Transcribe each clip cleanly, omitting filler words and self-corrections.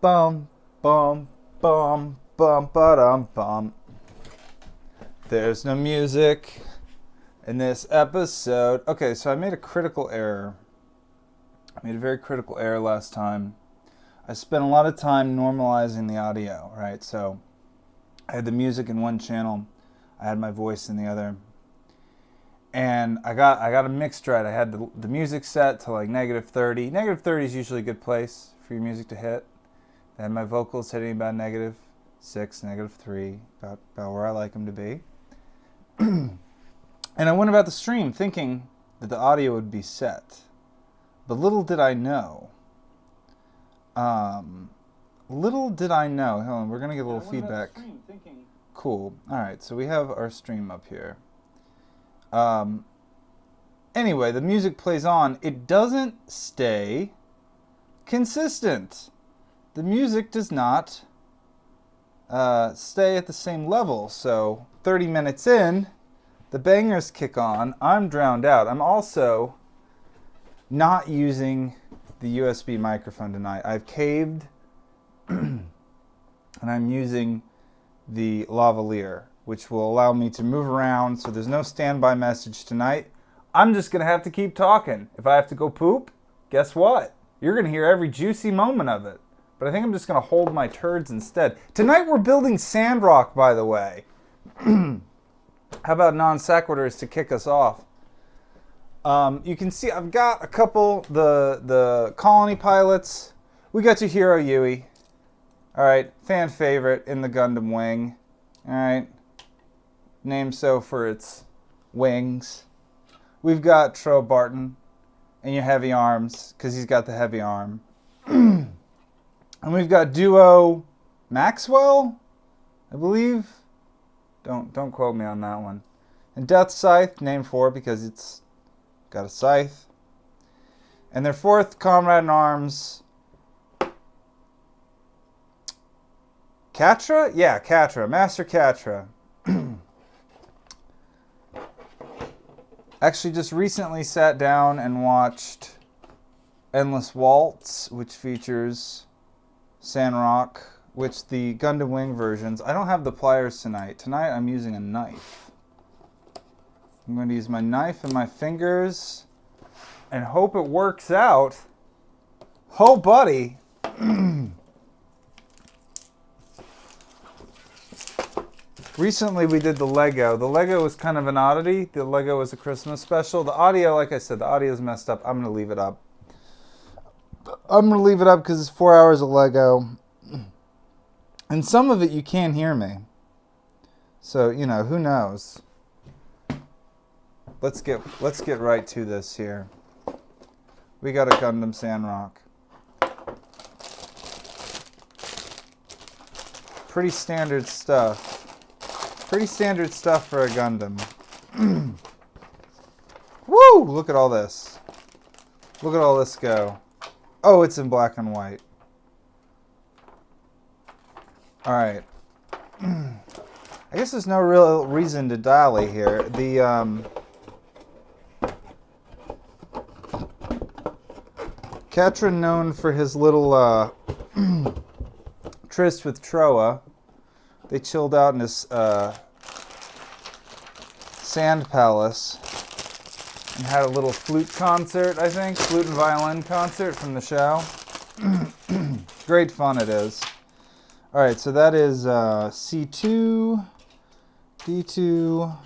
bum, bum, bum, bum, ba-dum, bum. There's no music in this episode. Okay, so I made a critical error. I made a very critical error last time. I spent a lot of time normalizing the audio, right? So I had the music in one channel, I had my voice in the other, and I got a mixed right. I had the music set to like -30. -30 is usually a good place for your music to hit. I had my vocals hitting about -6, -3, about where I like them to be. And I went about the stream thinking that the audio would be set, but little did I know. Hold on, we're gonna get a little feedback. Cool. All right, so we have our stream up here. Anyway, the music plays on. It doesn't stay consistent. The music does not stay at the same level. So 30 minutes in, the bangers kick on. I'm drowned out. I'm also not using the USB microphone tonight. I've caved and I'm using the lavalier, which will allow me to move around, so there's no standby message tonight. I'm just gonna have to keep talking. If I have to go poop, guess what? You're gonna hear every juicy moment of it. But I think I'm just gonna hold my turds instead. Tonight we're building Sandrock, by the way. How about non sequiturs to kick us off? You can see I've got a couple, the colony pilots. We got your hero Yui. All right, fan favorite in the Gundam wing. All right, named so for its wings. We've got Tro Barton and your heavy arms, because he's got the heavy arm. And we've got Duo Maxwell, I believe. Don't quote me on that one. And Death Scythe, named for it because it's got a scythe. And their fourth comrade in arms, Catra? Yeah, Catra. Master Catra. Actually, just recently sat down and watched Endless Waltz, which features Sandrock, which the Gundam Wing versions. I don't have the pliers tonight. Tonight I'm using a knife. I'm going to use my knife and my fingers and hope it works out. Oh, buddy. Recently we did the Lego. The Lego was kind of an oddity. The Lego was a Christmas special. The audio, like I said, the audio is messed up. I'm going to leave it up. I'm going to leave it up because it's 4 hours of Lego. And some of it you can't hear me. So, you know, who knows? Let's get right to this here. We got a Gundam Sandrock. Pretty standard stuff. Pretty standard stuff for a Gundam. Woo! Look at all this. Look at all this go. Oh, it's in black and white. Alright. I guess there's no real reason to dally here. The, Catra, known for his little, tryst with Troa. They chilled out in his sand palace and had a little flute concert, I think. Flute and violin concert from the show. Great fun it is. Alright, so that is C2, D2,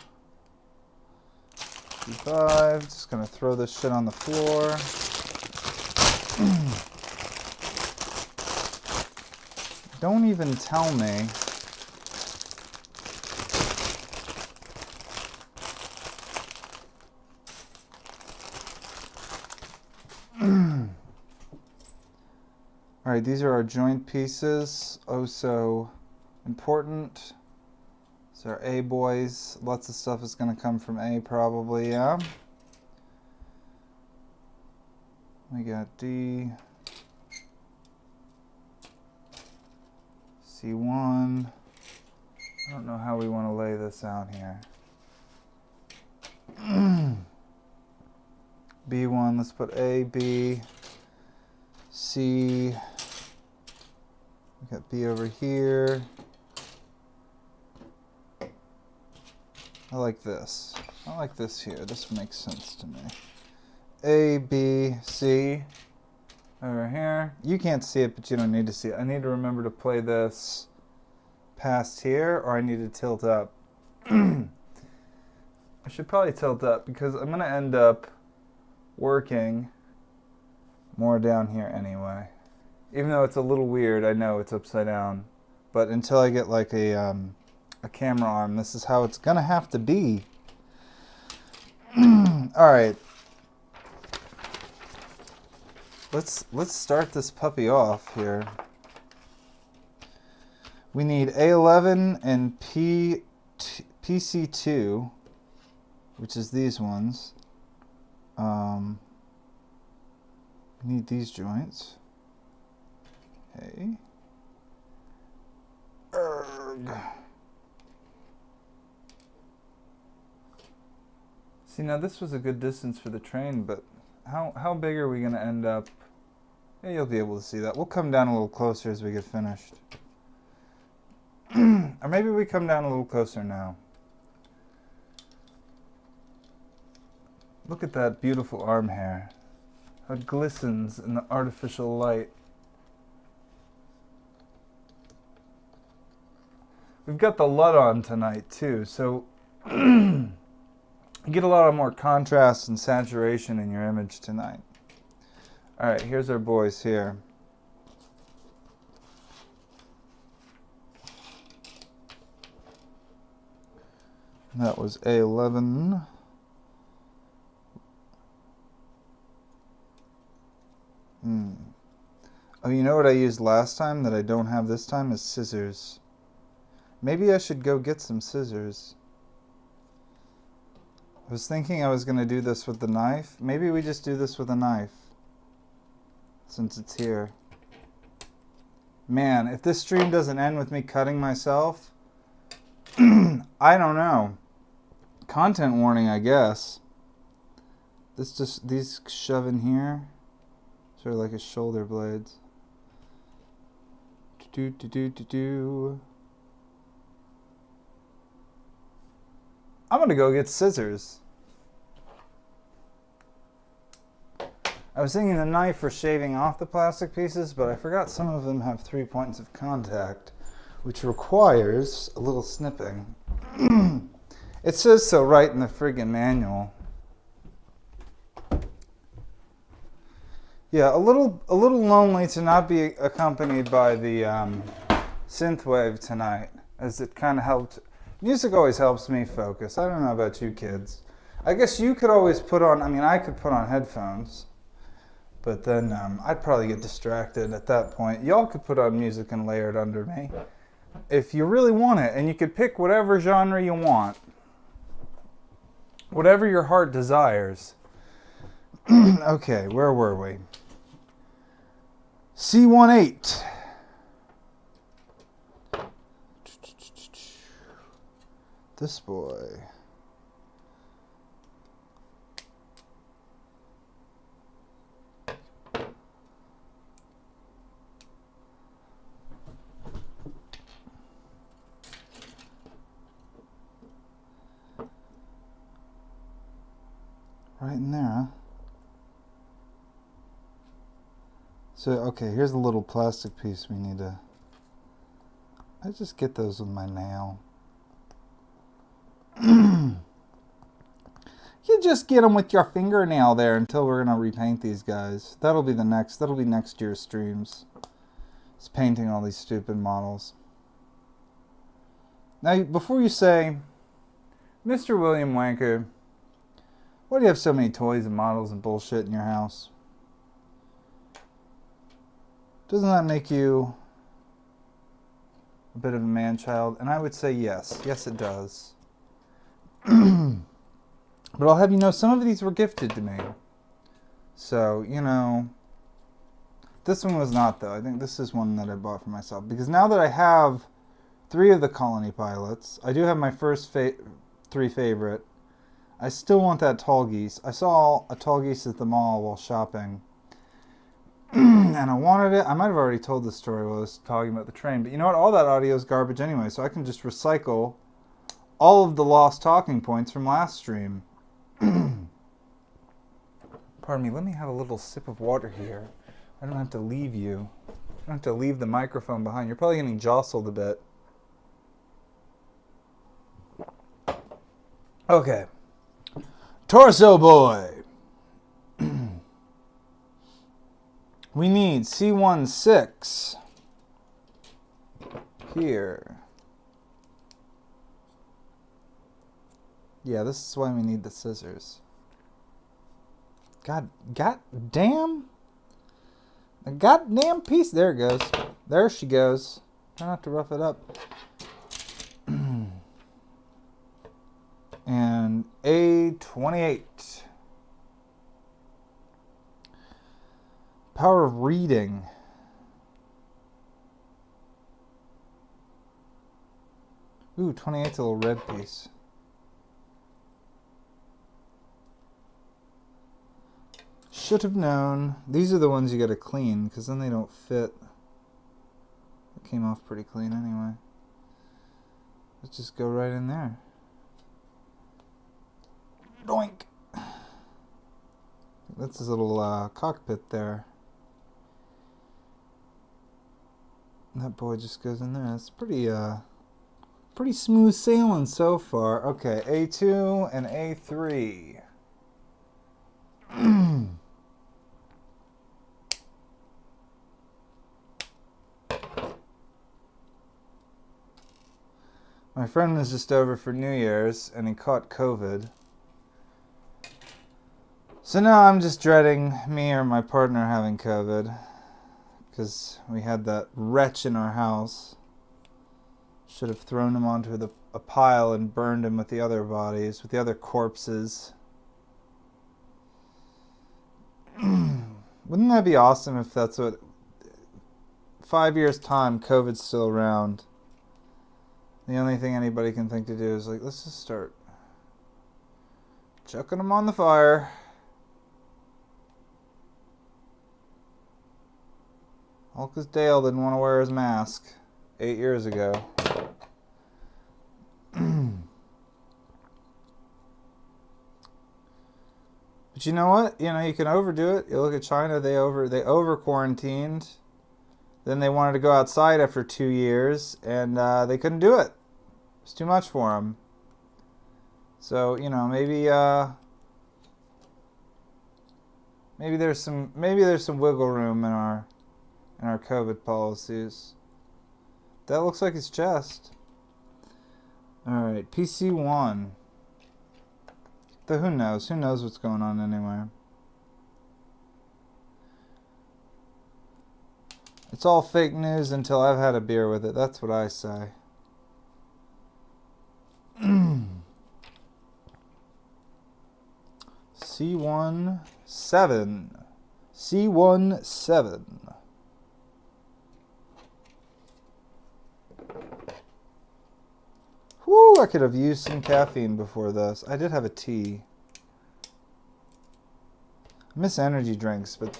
D5. Just going to throw this shit on the floor. Don't even tell me. Alright, these are our joint pieces. Oh, so important. These are A boys. Lots of stuff is going to come from A probably, yeah. We got D. C1. I don't know how we want to lay this out here. B1, let's put A, B, C, We got B over here. I like this. I like this here. This makes sense to me. A, B, C over here. You can't see it, but you don't need to see it. I need to remember to play this past here, or I need to tilt up. I should probably tilt up because I'm going to end up working more down here anyway. Even though it's a little weird, I know it's upside down. But until I get like a camera arm, this is how it's gonna have to be. All right. Let's start this puppy off here. We need A11 and PC2, which is these ones. We need these joints. Okay. See, now this was a good distance for the train, but how big are we going to end up? Yeah, you'll be able to see that. We'll come down a little closer as we get finished. Or maybe we come down a little closer now. Look at that beautiful arm hair. How it glistens in the artificial light. We've got the LUT on tonight too, so you get a lot more contrast and saturation in your image tonight. All right, here's our boys here. That was A11. Oh, you know what I used last time that I don't have this time is scissors. Maybe I should go get some scissors. I was thinking I was going to do this with the knife. Maybe we just do this with a knife, since it's here. Man, if this stream doesn't end with me cutting myself, I don't know. Content warning, I guess. These shove in here. Sort of like his shoulder blades. I'm gonna go get scissors. I was thinking the knife for shaving off the plastic pieces, but I forgot some of them have 3 points of contact, which requires a little snipping. It says so right in the friggin' manual. Yeah, a little lonely to not be accompanied by the synthwave tonight, as it kind of helped. Music always helps me focus. I don't know about you kids. I guess you could always put on, I could put on headphones, but then I'd probably get distracted at that point. Y'all could put on music and layer it under me if you really want it, and you could pick whatever genre you want. Whatever your heart desires. Okay, where were we? C18. This boy. Right in there, huh? So, okay, here's a little plastic piece we need to... I just get those with my nail. You just get them with your fingernail there until we're going to repaint these guys. That'll be next year's streams. It's painting all these stupid models. Now, before you say, Mr. William Wanker, why do you have so many toys and models and bullshit in your house? Doesn't that make you a bit of a man-child? And I would say yes. Yes, it does. But I'll have you know, some of these were gifted to me. So, you know, this one was not, though. I think this is one that I bought for myself. Because now that I have 3 of the Colony pilots, I do have my first 3 favorite. I still want that tall geese. I saw a tall geese at the mall while shopping. And I wanted it. I might have already told this story while I was talking about the train, but you know what? All that audio is garbage anyway, so I can just recycle all of the lost talking points from last stream. Pardon me, let me have a little sip of water here. I don't have to leave you. I don't have to leave the microphone behind. You're probably getting jostled a bit. Okay. Torso boy. We need C16 here. Yeah, this is why we need the scissors. God damn. A goddamn piece. There it goes. There she goes. Try not to rough it up. And A28. Power of reading. Ooh, 28's a little red piece. Should have known. These are the ones you gotta clean, because then they don't fit. It came off pretty clean anyway. Let's just go right in there. Doink! That's his little cockpit there. That boy just goes in there. That's pretty smooth sailing so far. Okay, A2 and A3. My friend was just over for New Year's and he caught COVID. So now I'm just dreading me or my partner having COVID. Because we had that wretch in our house. Should have thrown him onto a pile and burned him with the other bodies, with the other corpses. Wouldn't that be awesome if that's what... 5 years' time, COVID's still around. The only thing anybody can think to do is like, let's just start chucking them on the fire. All because Dale didn't want to wear his mask 8 years ago. But you know what? You know, you can overdo it. You look at China, they over quarantined. Then they wanted to go outside after 2 years, and they couldn't do it. It's too much for them. So, you know, maybe there's some wiggle room in our COVID policies. That looks like his chest. All right, PC1. Who knows? Who knows what's going on anywhere? It's all fake news until I've had a beer with it. That's what I say. C17. C17. Whew, I could have used some caffeine before this. I did have a tea. I miss energy drinks, but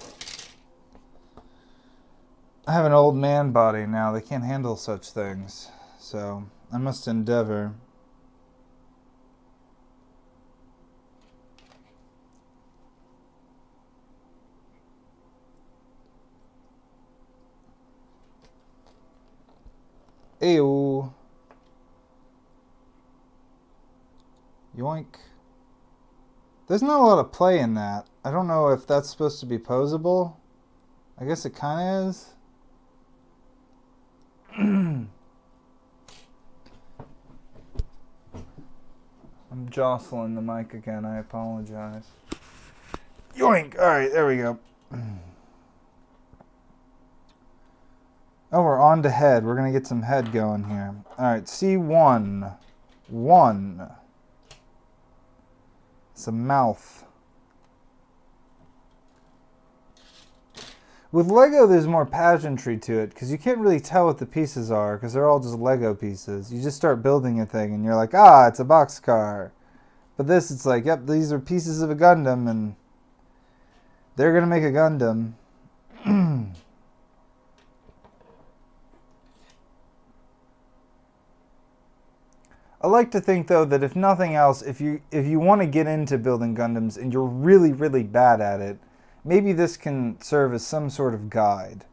I have an old man body now. They can't handle such things. So I must endeavor. Ew. Yoink. There's not a lot of play in that. I don't know if that's supposed to be posable. I guess it kind of is. I'm jostling the mic again. I apologize. Yoink! Alright, there we go. Oh, we're on to head. We're going to get some head going here. Alright, C1. 1. It's a mouth. With Lego, there's more pageantry to it, because you can't really tell what the pieces are, because they're all just Lego pieces. You just start building a thing, and you're like, ah, it's a boxcar. But this, it's like, yep, these are pieces of a Gundam, and they're going to make a Gundam. I like to think, though, that if nothing else, if you want to get into building Gundams and you're really, really bad at it, maybe this can serve as some sort of guide.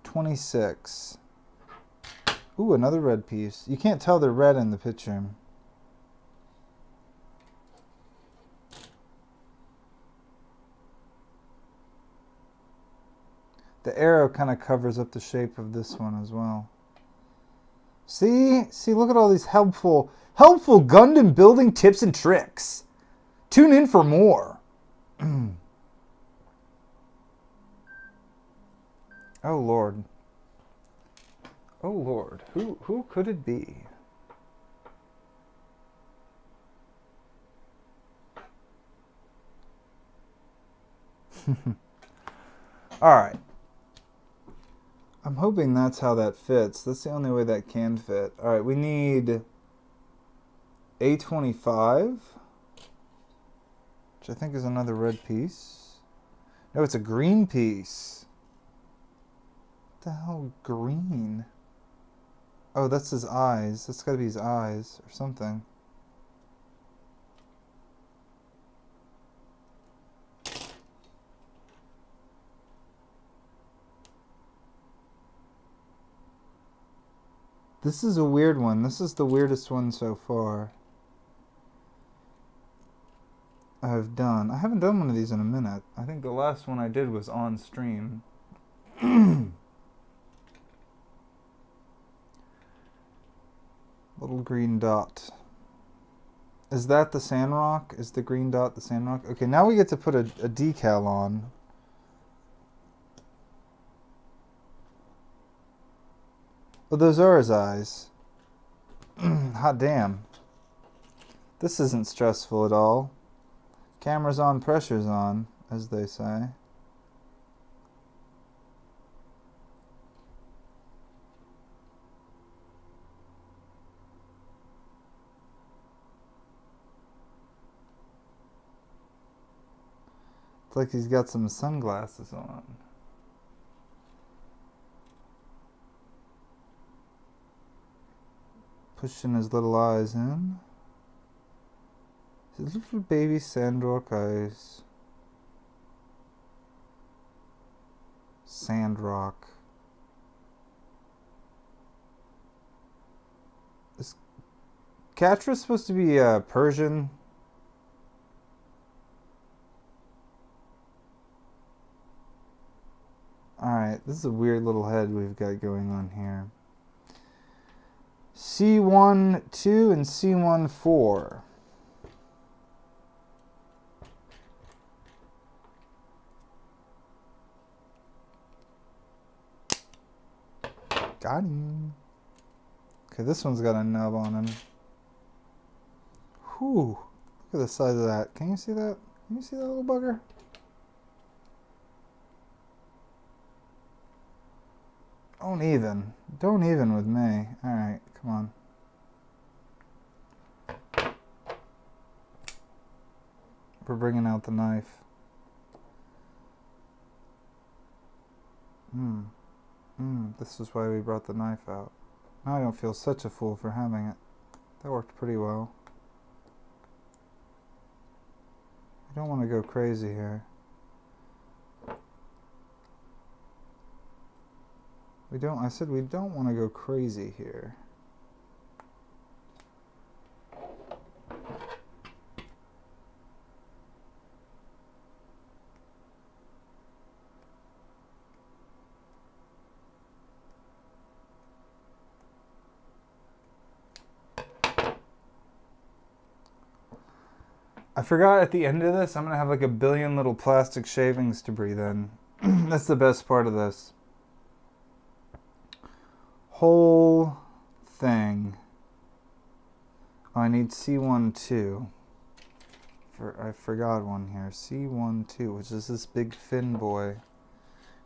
26. Ooh, another red piece. You can't tell they're red in the picture. The arrow kind of covers up the shape of this one as well. See, look at all these helpful Gundam building tips and tricks. Tune in for more. Oh Lord. Oh Lord, who could it be? All right. I'm hoping that's how that fits. That's the only way that can fit. All right, we need A25, which I think is another red piece. No, it's a green piece. What the hell, green? Oh, that's his eyes. That's gotta be his eyes or something. This is a weird one. This is the weirdest one so far I've done. I haven't done one of these in a minute. I think the last one I did was on stream. Little green dot. Is that the sandrock? Is the green dot the sandrock? Okay, now we get to put a decal on. Oh, those are his eyes. Hot damn. This isn't stressful at all. Camera's on, pressure's on, as they say. It's like he's got some sunglasses on. Pushing his little eyes in. His little baby sandrock eyes. Sandrock. Is Catra supposed to be Persian? Alright, this is a weird little head we've got going on here. C1, 2, and C1, 4. Got him. Okay, this one's got a nub on him. Whew. Look at the size of that. Can you see that? Can you see that little bugger? Don't even with me. Alright, come on. We're bringing out the knife. This is why we brought the knife out. Now I don't feel such a fool for having it. That worked pretty well. I don't want to go crazy here. I said we don't want to go crazy here. I forgot at the end of this, I'm going to have like a billion little plastic shavings to breathe in. That's the best part of this. Whole thing. Oh, I need C12. I forgot one here. C12, which is this big fin boy.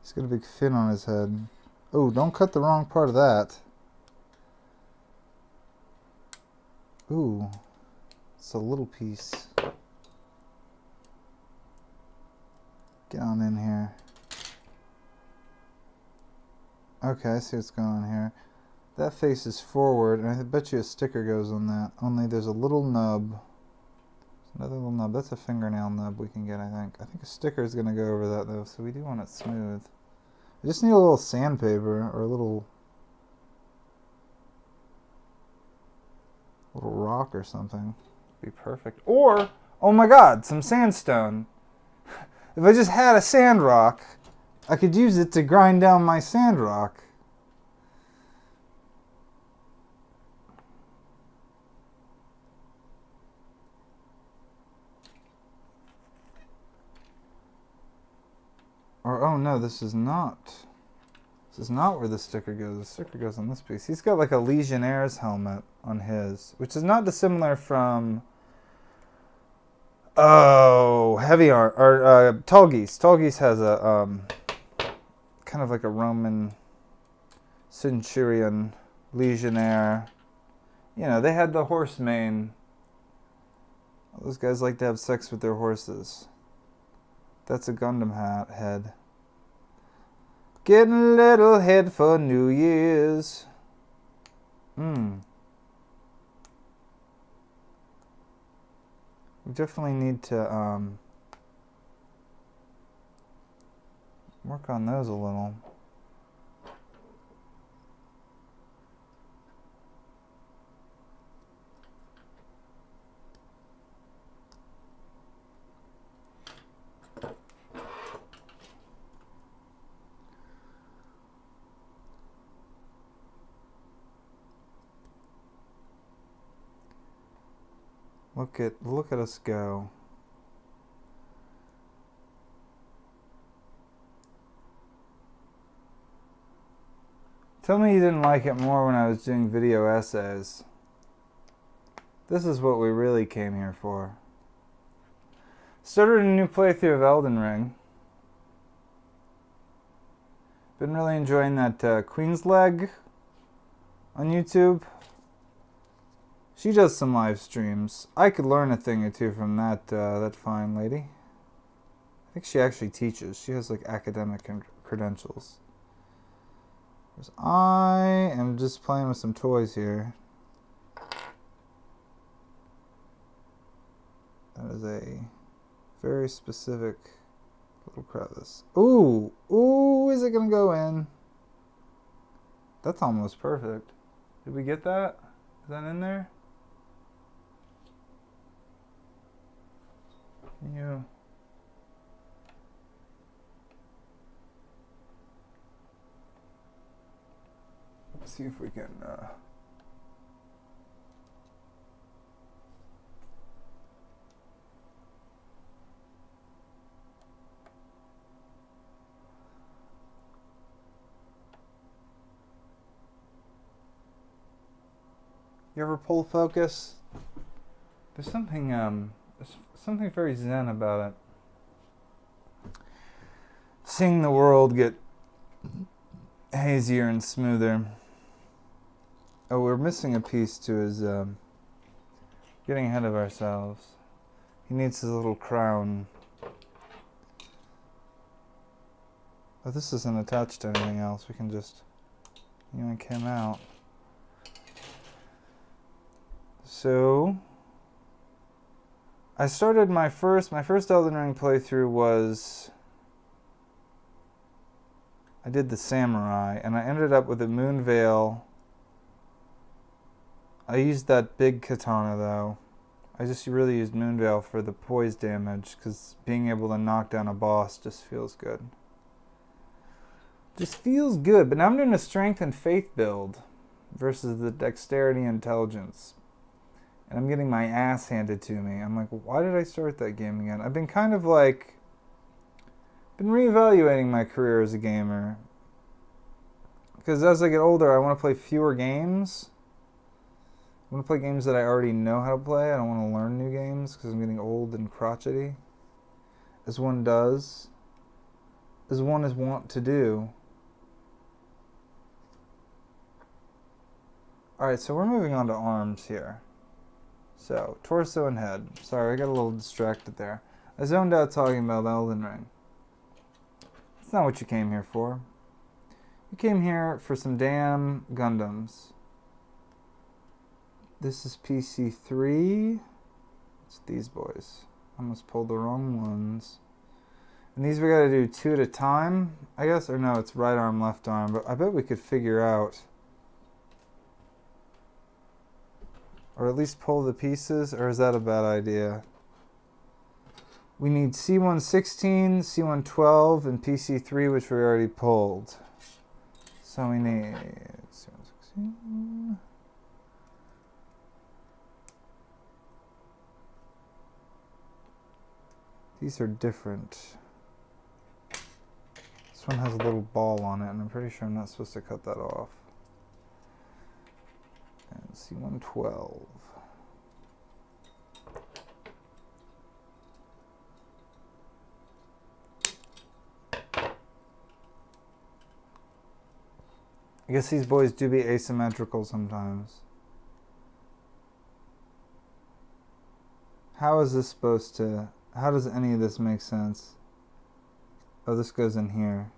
He's got a big fin on his head. Oh, don't cut the wrong part of that. Ooh, it's a little piece. Get on in here. Okay, I see what's going on here. That faces forward, and I bet you a sticker goes on that. Only there's a little nub. Another little nub. That's a fingernail nub we can get, I think. I think a sticker is going to go over that, though, so we do want it smooth. I just need a little sandpaper or a little rock or something. Be perfect. Or, oh my god, some sandstone. If I just had a sand rock, I could use it to grind down my sand rock. Or, oh no, this is not where the sticker goes. The sticker goes on this piece. He's got like a Legionnaire's helmet on his, which is not dissimilar from, Heavy Arm, or Tall Geese. Tall Geese has a, kind of like a Roman centurion legionnaire. You know, they had the horse mane. Those guys like to have sex with their horses. That's a Gundam head. Getting a little head for New Year's. We definitely need to work on those a little. Look at us go. Tell me you didn't like it more when I was doing video essays. This is what we really came here for. Started a new playthrough of Elden Ring. Been really enjoying that Queen's Leg on YouTube. She does some live streams. I could learn a thing or two from that fine lady. I think she actually teaches. She has like academic credentials. Whereas I am just playing with some toys here. That is a very specific little crevice. Ooh, is it gonna go in? That's almost perfect. Did we get that? Is that in there? Yeah. Let's see if we can You ever pull focus? There's something very zen about it. Seeing the world get hazier and smoother. Oh, we're missing a piece to his, getting ahead of ourselves. He needs his little crown. Oh, this isn't attached to anything else. We can just yank him out. So, I started my first Elden Ring playthrough was, I did the samurai, and I ended up with a moon veil. I used that big katana though. I just really used moon veil for the poise damage, because being able to knock down a boss just feels good. Just feels good, but now I'm doing a strength and faith build versus the dexterity and intelligence. And I'm getting my ass handed to me. I'm like, why did I start that game again? I've been kind of like, been reevaluating my career as a gamer. Because as I get older, I want to play fewer games. I want to play games that I already know how to play. I don't want to learn new games because I'm getting old and crotchety. As one does. As one is wont to do. Alright, so we're moving on to arms here. So, torso and head. Sorry, I got a little distracted there. I zoned out talking about Elden Ring. That's not what you came here for. We came here for some damn Gundams. This is PC3. It's these boys. I almost pulled the wrong ones. And these we gotta do 2 at a time, I guess? Or no, it's right arm, left arm. But I bet we could figure out. Or at least pull the pieces, or is that a bad idea? We need C116, C112, and PC3, which we already pulled. So we need C116. These are different. This one has a little ball on it, and I'm pretty sure I'm not supposed to cut that off. And C112. I guess these boys do be asymmetrical sometimes. How is this supposed to... How does any of this make sense? Oh, this goes in here.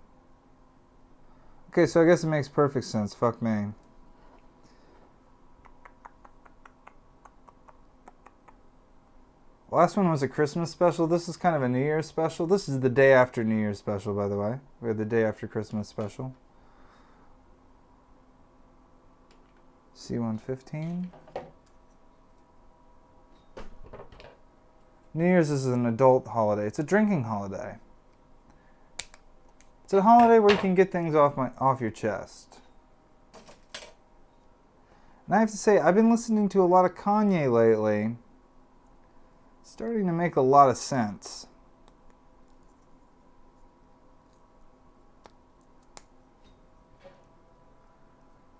Okay, so I guess it makes perfect sense. Fuck me. Last one was a Christmas special. This is kind of a New Year's special. This is the day after New Year's special, by the way. We had the day after Christmas special. C115. New Year's is an adult holiday. It's a drinking holiday. It's a holiday where you can get things off your chest. And I have to say, I've been listening to a lot of Kanye lately. Starting to make a lot of sense.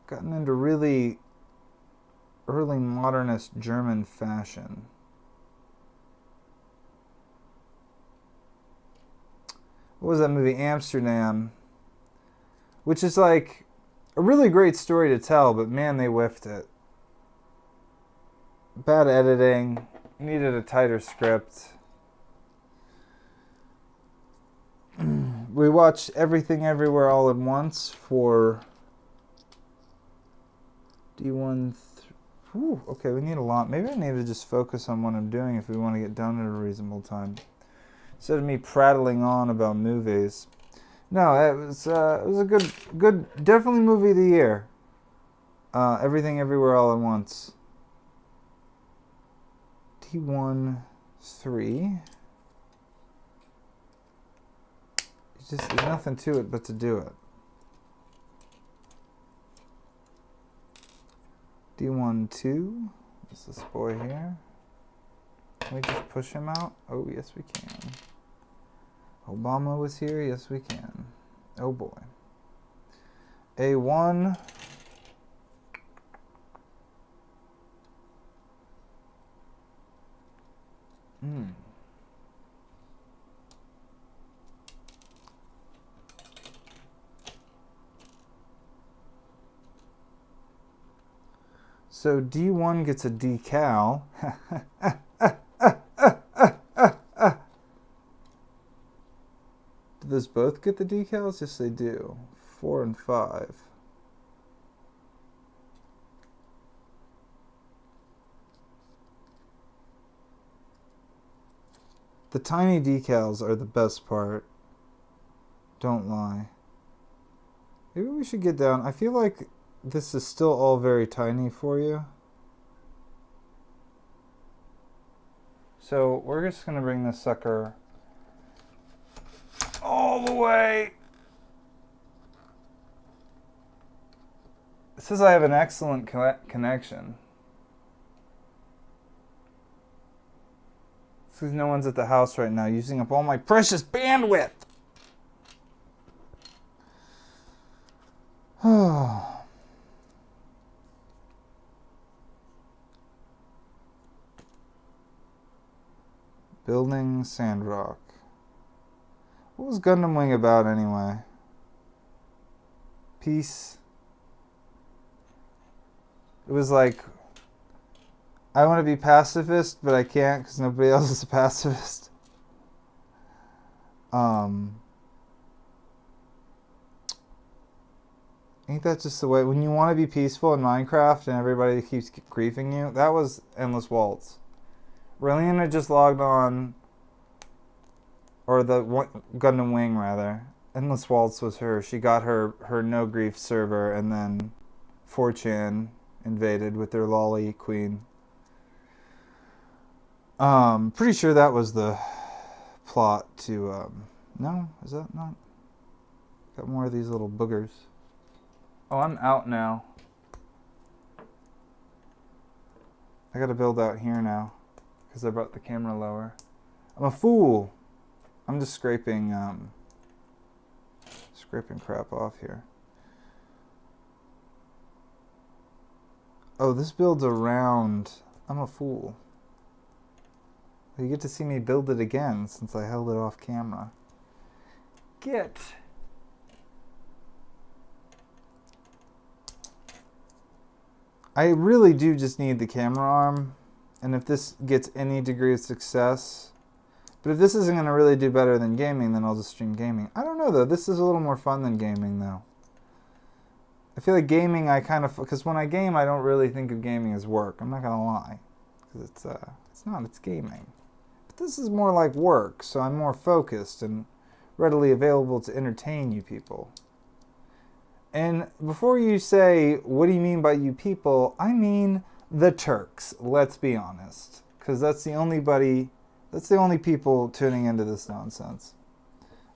Gotten into really early modernist German fashion. What was that movie? Amsterdam. Which is like a really great story to tell, but man, they whiffed it. Bad editing. Needed a tighter script. We watched Everything Everywhere All at Once for D1. Okay, we need a lot. Maybe I need to just focus on what I'm doing if we want to get done at a reasonable time. Instead of me prattling on about movies. No, it was a good, definitely movie of the year. Everything Everywhere All at Once. T1, 3. It's just, there's nothing to it but to do it. D1, 2. Is this boy here? Can we just push him out? Oh, yes we can. Obama was here? Yes we can. Oh boy. A1. So D1 gets a decal. Do those both get the decals? Yes, they do. 4 and 5. The tiny decals are the best part. Don't lie. Maybe we should get down. I feel like this is still all very tiny for you. So we're just going to bring this sucker all the way. It says I have an excellent connection. It's because no one's at the house right now, using up all my precious bandwidth. Building Sandrock. What was Gundam Wing about anyway? Peace. It was like, I want to be pacifist, but I can't because nobody else is a pacifist. Ain't that just the way? When you want to be peaceful in Minecraft and everybody keeps griefing you, that was Endless Waltz. Relena just logged on, or the Gundam Wing rather. Endless Waltz was her. She got her no grief server, and then 4chan invaded with their lolly queen. Pretty sure that was the plot to. No, is that not? Got more of these little boogers. Oh, I'm out now. I gotta build out here now because I brought the camera lower. I'm a fool. I'm just scraping crap off here. Oh, this builds around. I'm a fool. You get to see me build it again since I held it off camera. Get. I really do just need the camera arm, and if this gets any degree of success, but if this isn't going to really do better than gaming, then I'll just stream gaming. I don't know though, this is a little more fun than gaming though. I feel like gaming because when I game I don't really think of gaming as work, I'm not going to lie, because it's gaming. But this is more like work, so I'm more focused and readily available to entertain you people. And before you say, what do you mean by you people? I mean the Turks, let's be honest. Because that's the only people tuning into this nonsense.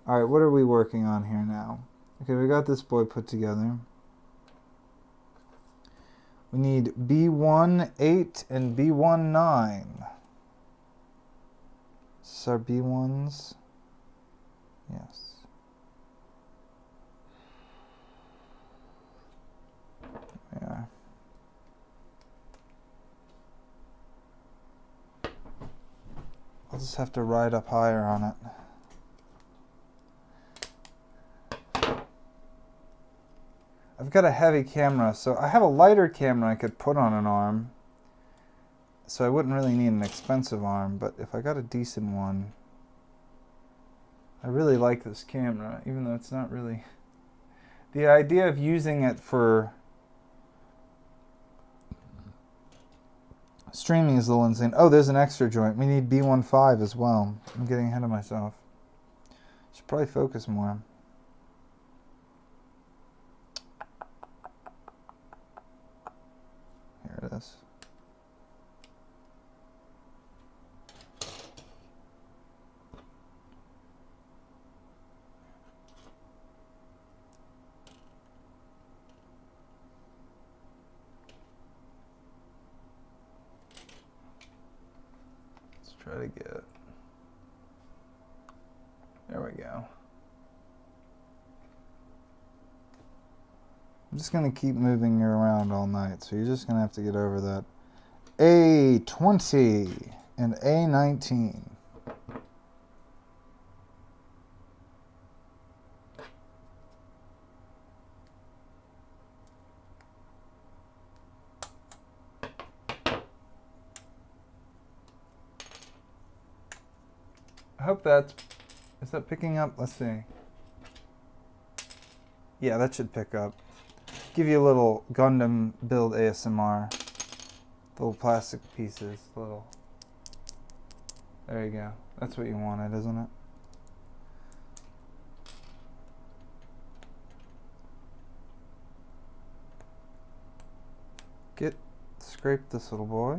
Alright, what are we working on here now? Okay, we got this boy put together. We need B1-8 and B1-9. Is this our B1s? Yes. Yeah. I'll just have to ride up higher on it. I've got a heavy camera, so I have a lighter camera I could put on an arm. So I wouldn't really need an expensive arm, but if I got a decent one, I really like this camera, even though it's not really... The idea of using it for streaming is a little insane. Oh, there's an extra joint. We need B15 as well. I'm getting ahead of myself. Should probably focus more. Here it is. Try to get, there we go. I'm just going to keep moving you around all night, so you're just going to have to get over that. A20 and A19. I hope is that picking up? Let's see. Yeah, that should pick up. Give you a little Gundam build ASMR. Little plastic pieces, little. There you go. That's what you wanted, isn't it? Scrape this little boy.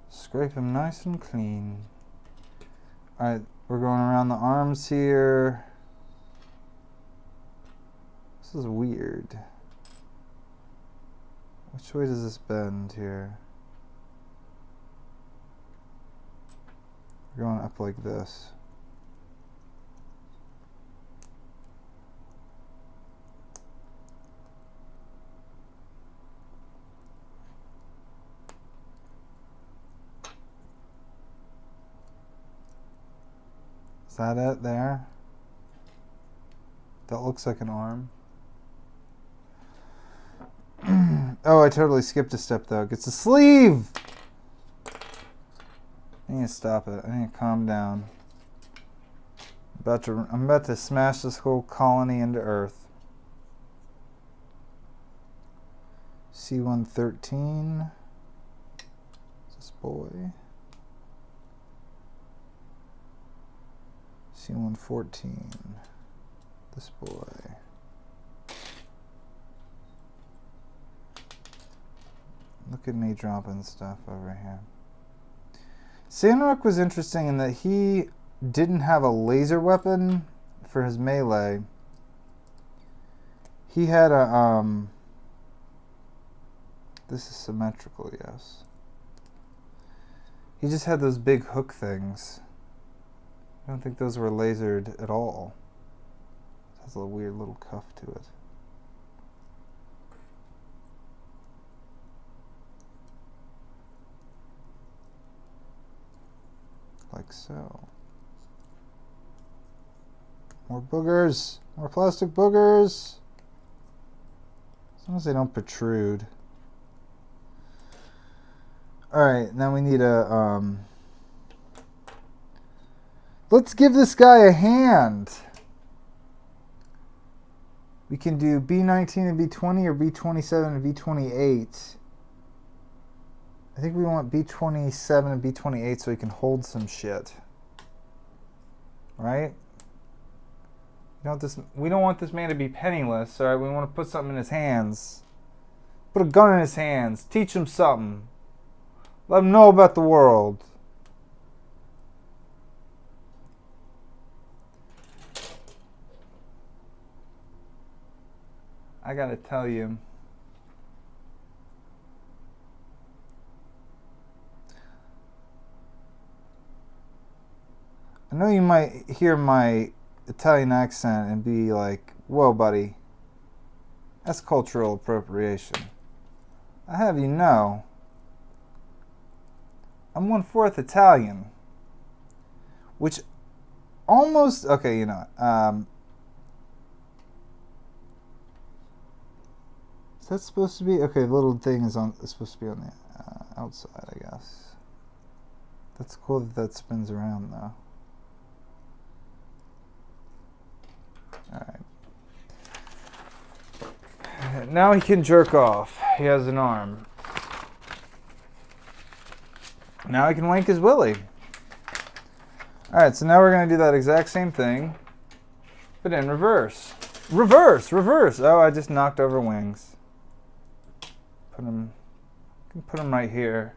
Scrape him nice and clean. Alright, we're going around the arms here. This is weird. Which way does this bend here? We're going up like this. Is that it there? That looks like an arm. Oh, I totally skipped a step though. It's a sleeve! I need to stop it. I need to calm down. I'm about to smash this whole colony into Earth. C113. This boy. C114. This boy. Look at me dropping stuff over here. Sandrock was interesting in that he didn't have a laser weapon for his melee. He had a, this is symmetrical, yes. He just had those big hook things. I don't think those were lasered at all. It has a weird little cuff to it. Like so. More boogers! More plastic boogers! As long as they don't protrude. Alright, now we need a, let's give this guy a hand! We can do B19 and B20 or B27 and B28. I think we want B27 and B28 so he can hold some shit. Right? We don't want this man to be penniless, alright? We want to put something in his hands. Put a gun in his hands. Teach him something. Let him know about the world. I gotta tell you. I know you might hear my Italian accent and be like, whoa, buddy. That's cultural appropriation. I have you know, I'm 1/4 Italian. Which almost, okay, you know what. Is that supposed to be, okay, the little thing is supposed to be on the outside, I guess. That's cool that spins around though. Alright. Now he can jerk off. He has an arm. Now he can wank his willy. Alright, so now we're going to do that exact same thing, but in reverse. Reverse! Reverse! Oh, I just knocked over wings. Put him right here.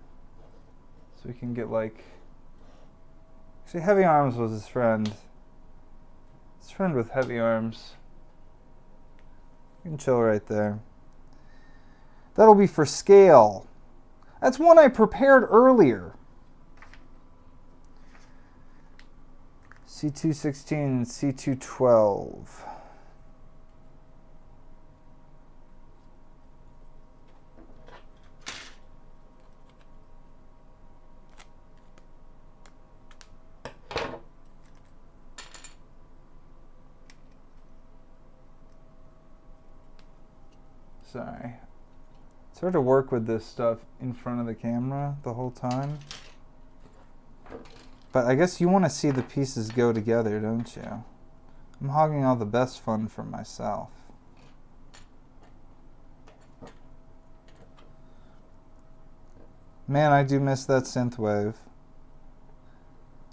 So we can get like... Actually, Heavy Arms was his friend. His friend with heavy arms. You can chill right there. That'll be for scale. That's one I prepared earlier. C216 and C212. Sorry. It's hard to work with this stuff in front of the camera the whole time. But I guess you want to see the pieces go together, don't you? I'm hogging all the best fun for myself. Man, I do miss that synthwave.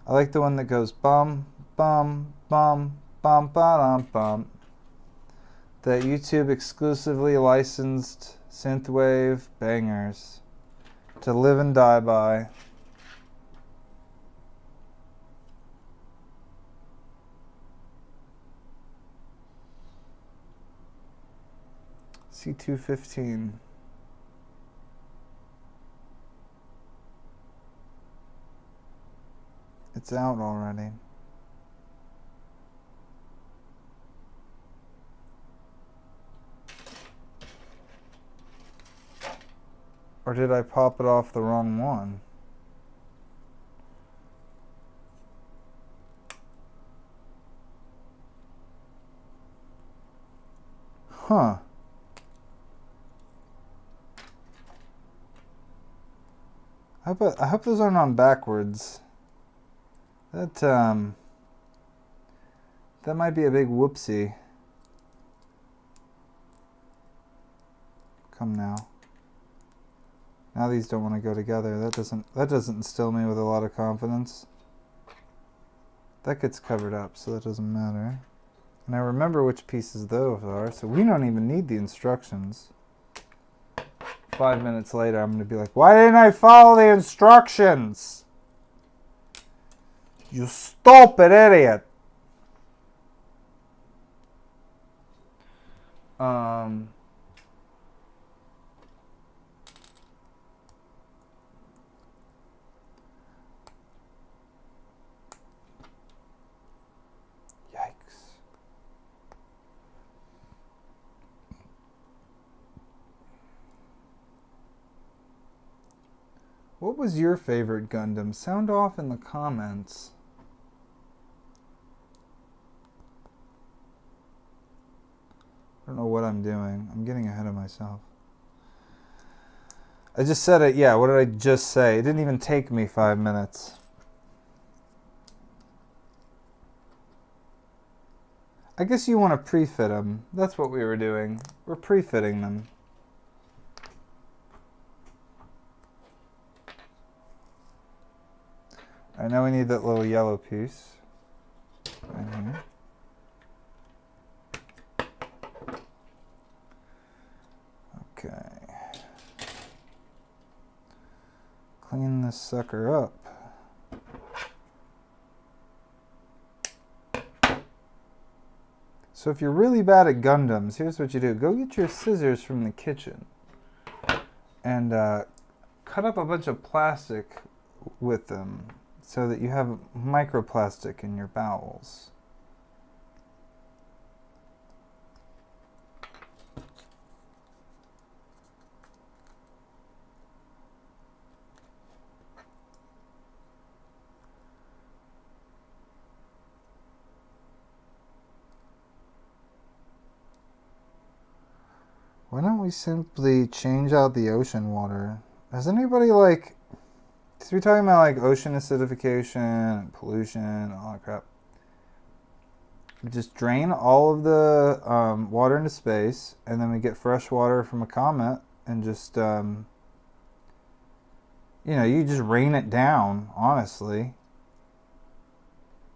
I like the one that goes bum, bum, bum, bum, ba-dum, bum. That YouTube exclusively licensed synthwave bangers to live and die by. C215. It's out already. Or did I pop it off the wrong one? Huh. I hope those aren't on backwards. That might be a big whoopsie. Come now. Now these don't want to go together. That doesn't instill me with a lot of confidence. That gets covered up, so that doesn't matter. And I remember which pieces those are, so we don't even need the instructions. 5 minutes later, I'm going to be like, why didn't I follow the instructions? You stupid idiot. Yikes. What was your favorite Gundam? Sound off in the comments. I don't know what I'm doing. I'm getting ahead of myself. I just said it. Yeah, what did I just say? It didn't even take me 5 minutes. I guess you want to pre-fit them. That's what we were doing. We're pre-fitting them. I know we need that little yellow piece right here. Okay. Clean this sucker up. So if you're really bad at Gundams, here's what you do. Go get your scissors from the kitchen and cut up a bunch of plastic with them so that you have microplastic in your bowels. Why don't we simply change out the ocean water? Has anybody like... Because we're talking about like ocean acidification and pollution and all that crap. We just drain all of the water into space, and then we get fresh water from a comet and just, you know, you just rain it down, honestly.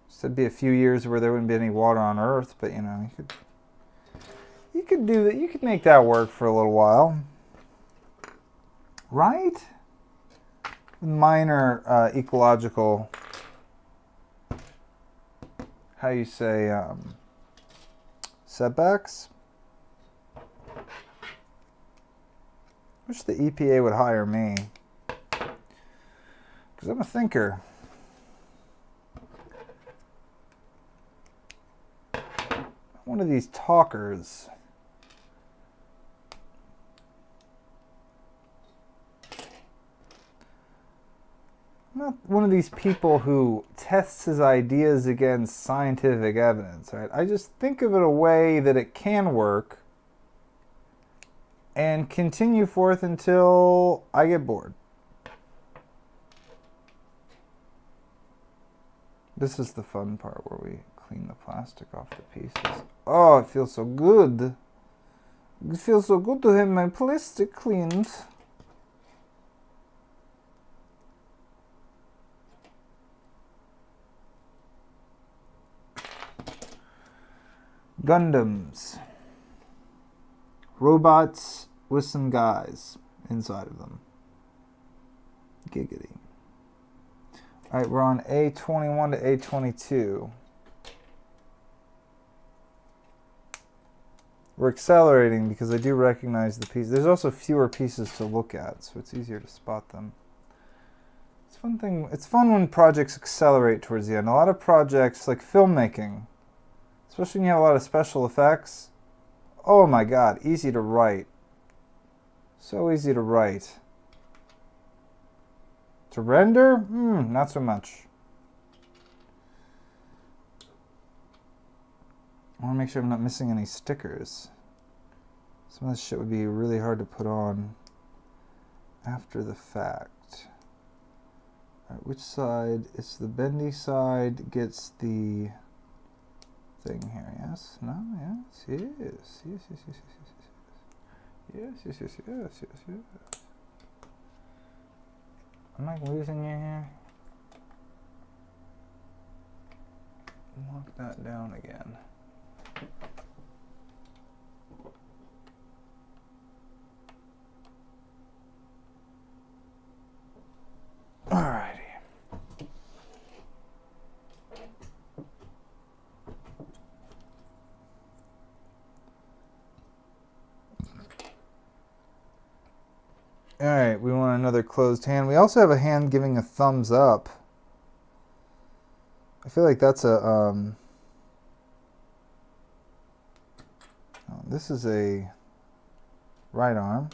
So it'd be a few years where there wouldn't be any water on Earth, but you know, you could do that. You could make that work for a little while, right? Minor ecological, how you say, setbacks. Wish the EPA would hire me, because I'm a thinker. One of these talkers. I'm not one of these people who tests his ideas against scientific evidence, right? I just think of it a way that it can work and continue forth until I get bored. This is the fun part where we clean the plastic off the pieces. Oh, it feels so good. It feels so good to have my plastic cleaned. Gundams. Robots with some guys inside of them. Giggity. Alright, we're on A21 to A22. We're accelerating because I do recognize the pieces. There's also fewer pieces to look at, so it's easier to spot them. It's fun when projects accelerate towards the end. A lot of projects, like filmmaking, especially when you have a lot of special effects. Oh my god, easy to write. So easy to write. To render? Not so much. I want to make sure I'm not missing any stickers. Some of this shit would be really hard to put on after the fact. Alright, which side? It's the bendy side gets the thing here, yes? No? Yes? Yes. Yes, yes, yes, yes, yes, yes. Yes, yes, yes, yes, yes, yes. Am I losing you here? Lock that down again. Alrighty. Alright, we want another closed hand. We also have a hand giving a thumbs up. I feel like that's a, oh, this is a right arm.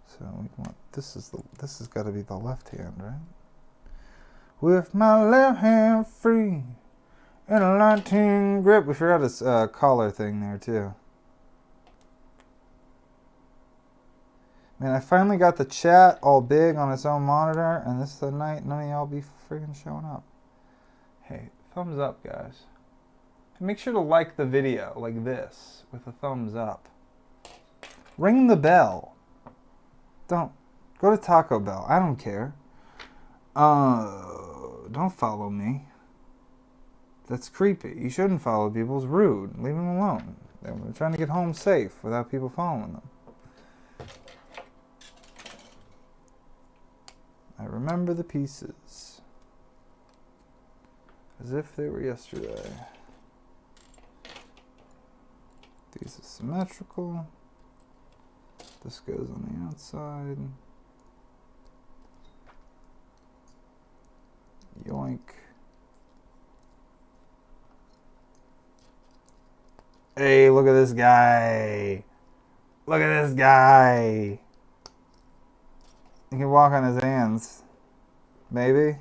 So we want, this has got to be the left hand, right? With my left hand free and a lighting grip. We forgot his collar thing there too. Man, I finally got the chat all big on its own monitor, and this is the night none of y'all be friggin' showing up. Hey, thumbs up, guys. And make sure to like the video like this with a thumbs up. Ring the bell. Don't go to Taco Bell. I don't care. Don't follow me. That's creepy. You shouldn't follow people. It's rude. Leave them alone. They're trying to get home safe without people following them. I remember the pieces as if they were yesterday. These are symmetrical. This goes on the outside. Yoink. Hey, look at this guy. Look at this guy. He can walk on his hands. Maybe.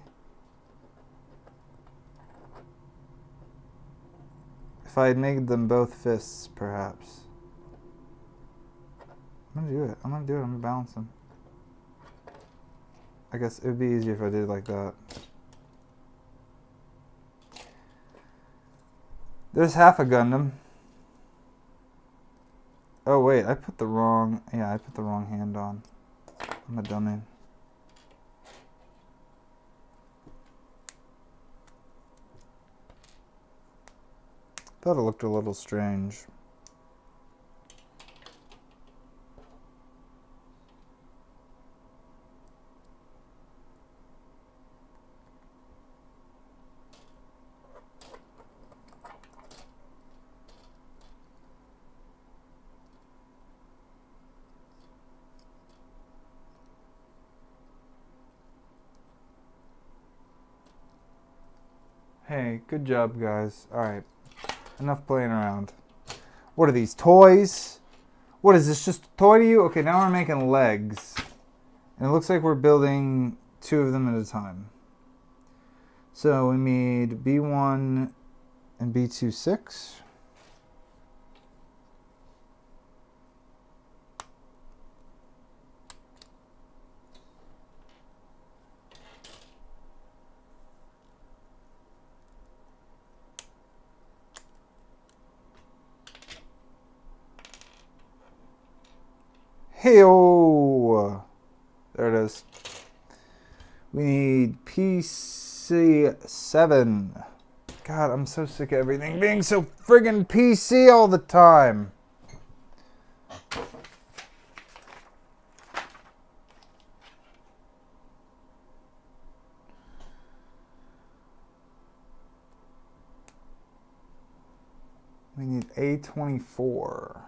If I had made them both fists, perhaps. I'm gonna do it. I'm gonna balance them. I guess it would be easier if I did it like that. There's half a Gundam. Oh wait, I put the wrong hand on. I'm a dummy. Thought it looked a little strange. Hey, good job, guys. Alright, enough playing around. What are these, toys? What is this, just a toy to you? Okay, now we're making legs. And it looks like we're building 2 of them at a time. So we made B1 and B2 6. Hey-oh! There it is. We need PC7. God, I'm so sick of everything being so friggin' PC all the time. We need A24.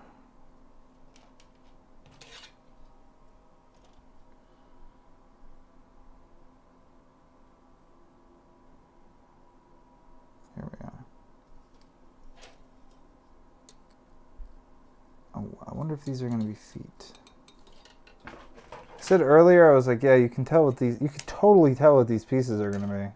Here we are. Oh, I wonder if these are going to be feet. I said earlier, I was like, yeah, you can tell what these, you can totally tell what these pieces are going to be.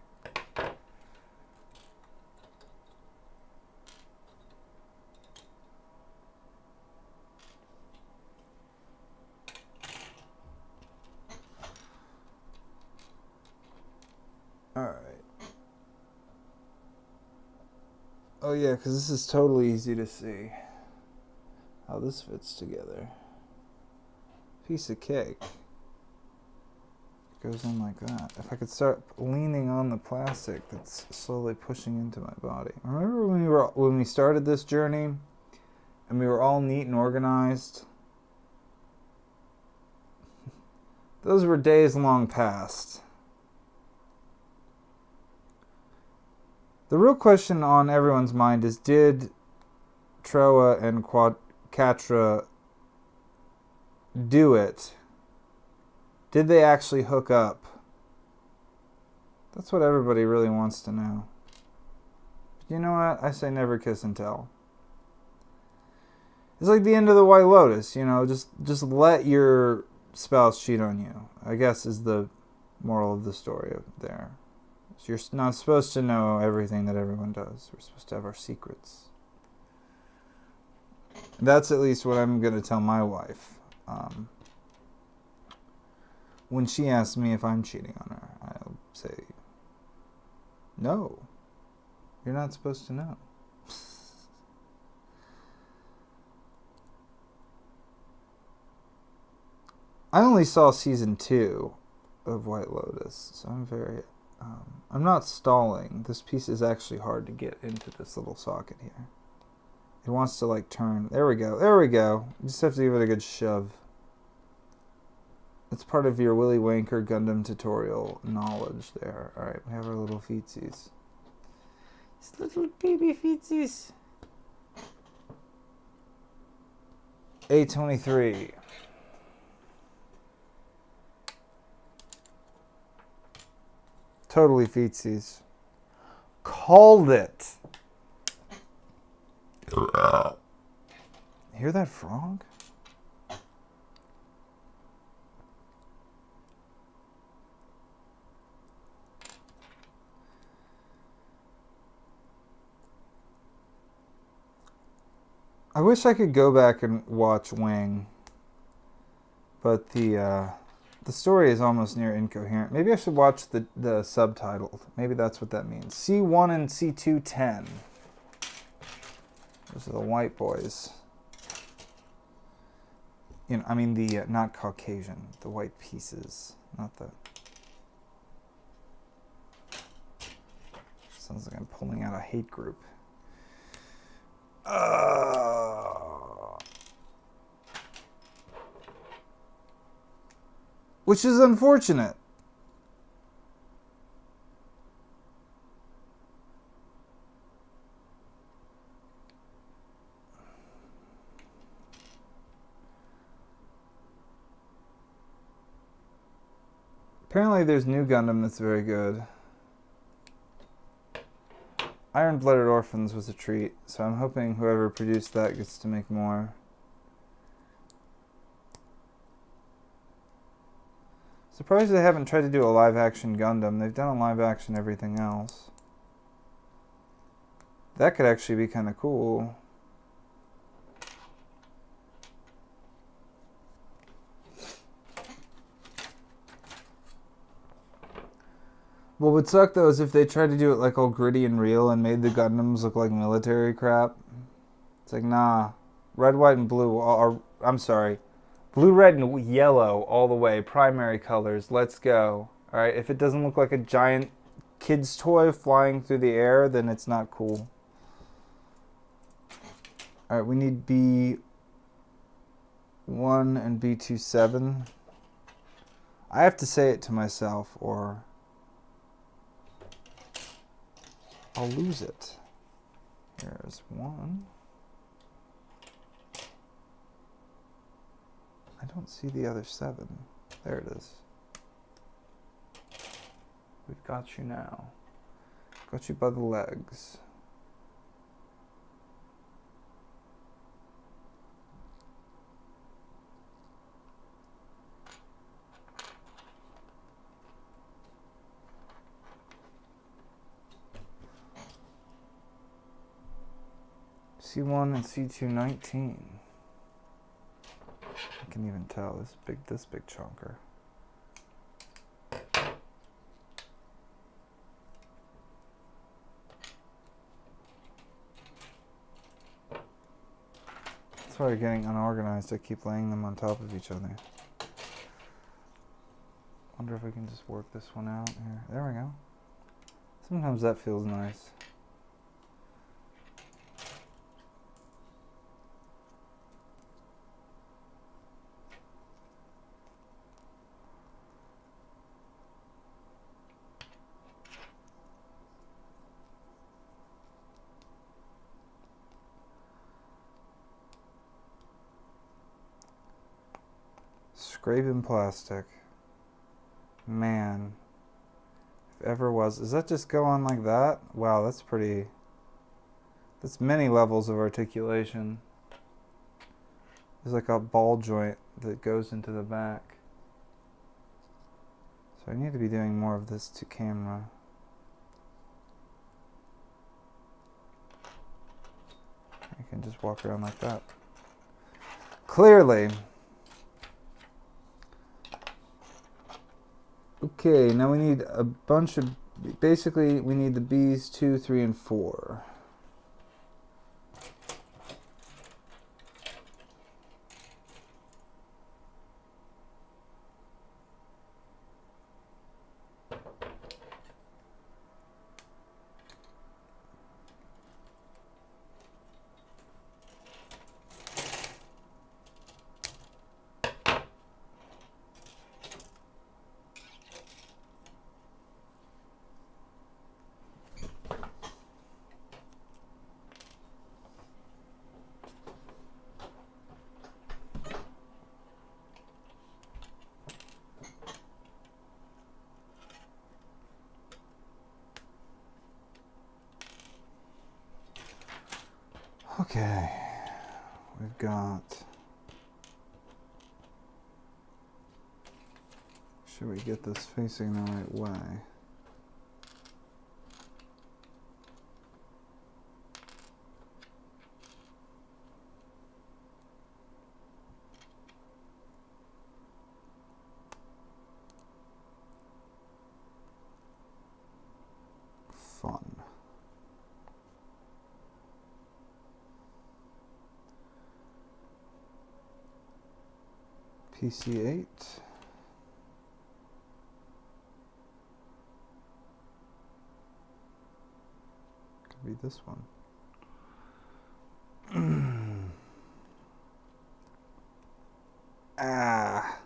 Alright. Oh yeah, because this is totally easy to see how this fits together. piece of cake. It goes in like that. If I could start leaning on the plastic that's slowly pushing into my body. Remember when we started this journey and we were all neat and organized? Those were days long past. The real question on everyone's mind is, did Troa and Katra do it? Did they actually hook up? That's what everybody really wants to know. But you know what? I say never kiss and tell. It's like the end of the White Lotus, you know, just let your spouse cheat on you, I guess, is the moral of the story there. So you're not supposed to know everything that everyone does. We're supposed to have our secrets. That's at least what I'm going to tell my wife. When she asks me if I'm cheating on her, I'll say, no, you're not supposed to know. I only saw season 2 of White Lotus, so I'm very... I'm not stalling. This piece is actually hard to get into this little socket here. It wants to like turn. There we go. There we go. You just have to give it a good shove. It's part of your Willy Wanker Gundam tutorial knowledge there. Alright, we have our little feetsies. These little baby feetsies. A23. Totally feetsies. Called it. Hear that frog? I wish I could go back and watch Wing, but the story is almost near incoherent. Maybe I should watch the subtitled. Maybe that's what that means. C1 and C210. Those are the white boys. You know, I mean the not Caucasian, the white pieces, not the. Sounds like I'm pulling out a hate group. Which is unfortunate. Apparently there's new Gundam that's very good. Iron-Blooded Orphans was a treat, so I'm hoping whoever produced that gets to make more. Surprised they haven't tried to do a live-action Gundam. They've done a live-action everything else. That could actually be kind of cool. What would suck though is if they tried to do it like all gritty and real and made the Gundams look like military crap. It's like, nah. Red, white, and blue are, I'm sorry. Blue, red, and yellow all the way. Primary colors. Let's go. Alright, if it doesn't look like a giant kid's toy flying through the air, then it's not cool. Alright, we need B1 and B27. I have to say it to myself or I'll lose it. Here's 1. I don't see the other 7. There it is. We've got you now. Got you by the legs. C1 and C219. I can even tell this big chunker. That's why you're getting unorganized. I keep laying them on top of each other. wonder if I can just work this one out here. There we go. Sometimes that feels nice. Scraping plastic. Man. If ever was. Does that just go on like that? Wow, that's pretty... That's many levels of articulation. There's like a ball joint that goes into the back. So I need to be doing more of this to camera. I can just walk around like that. Clearly. Okay, now we need a bunch of, basically we need the B's 2, 3, and 4. Okay, we've got, should we get this facing the right way? Fun. PC8. Could be this one. Ah.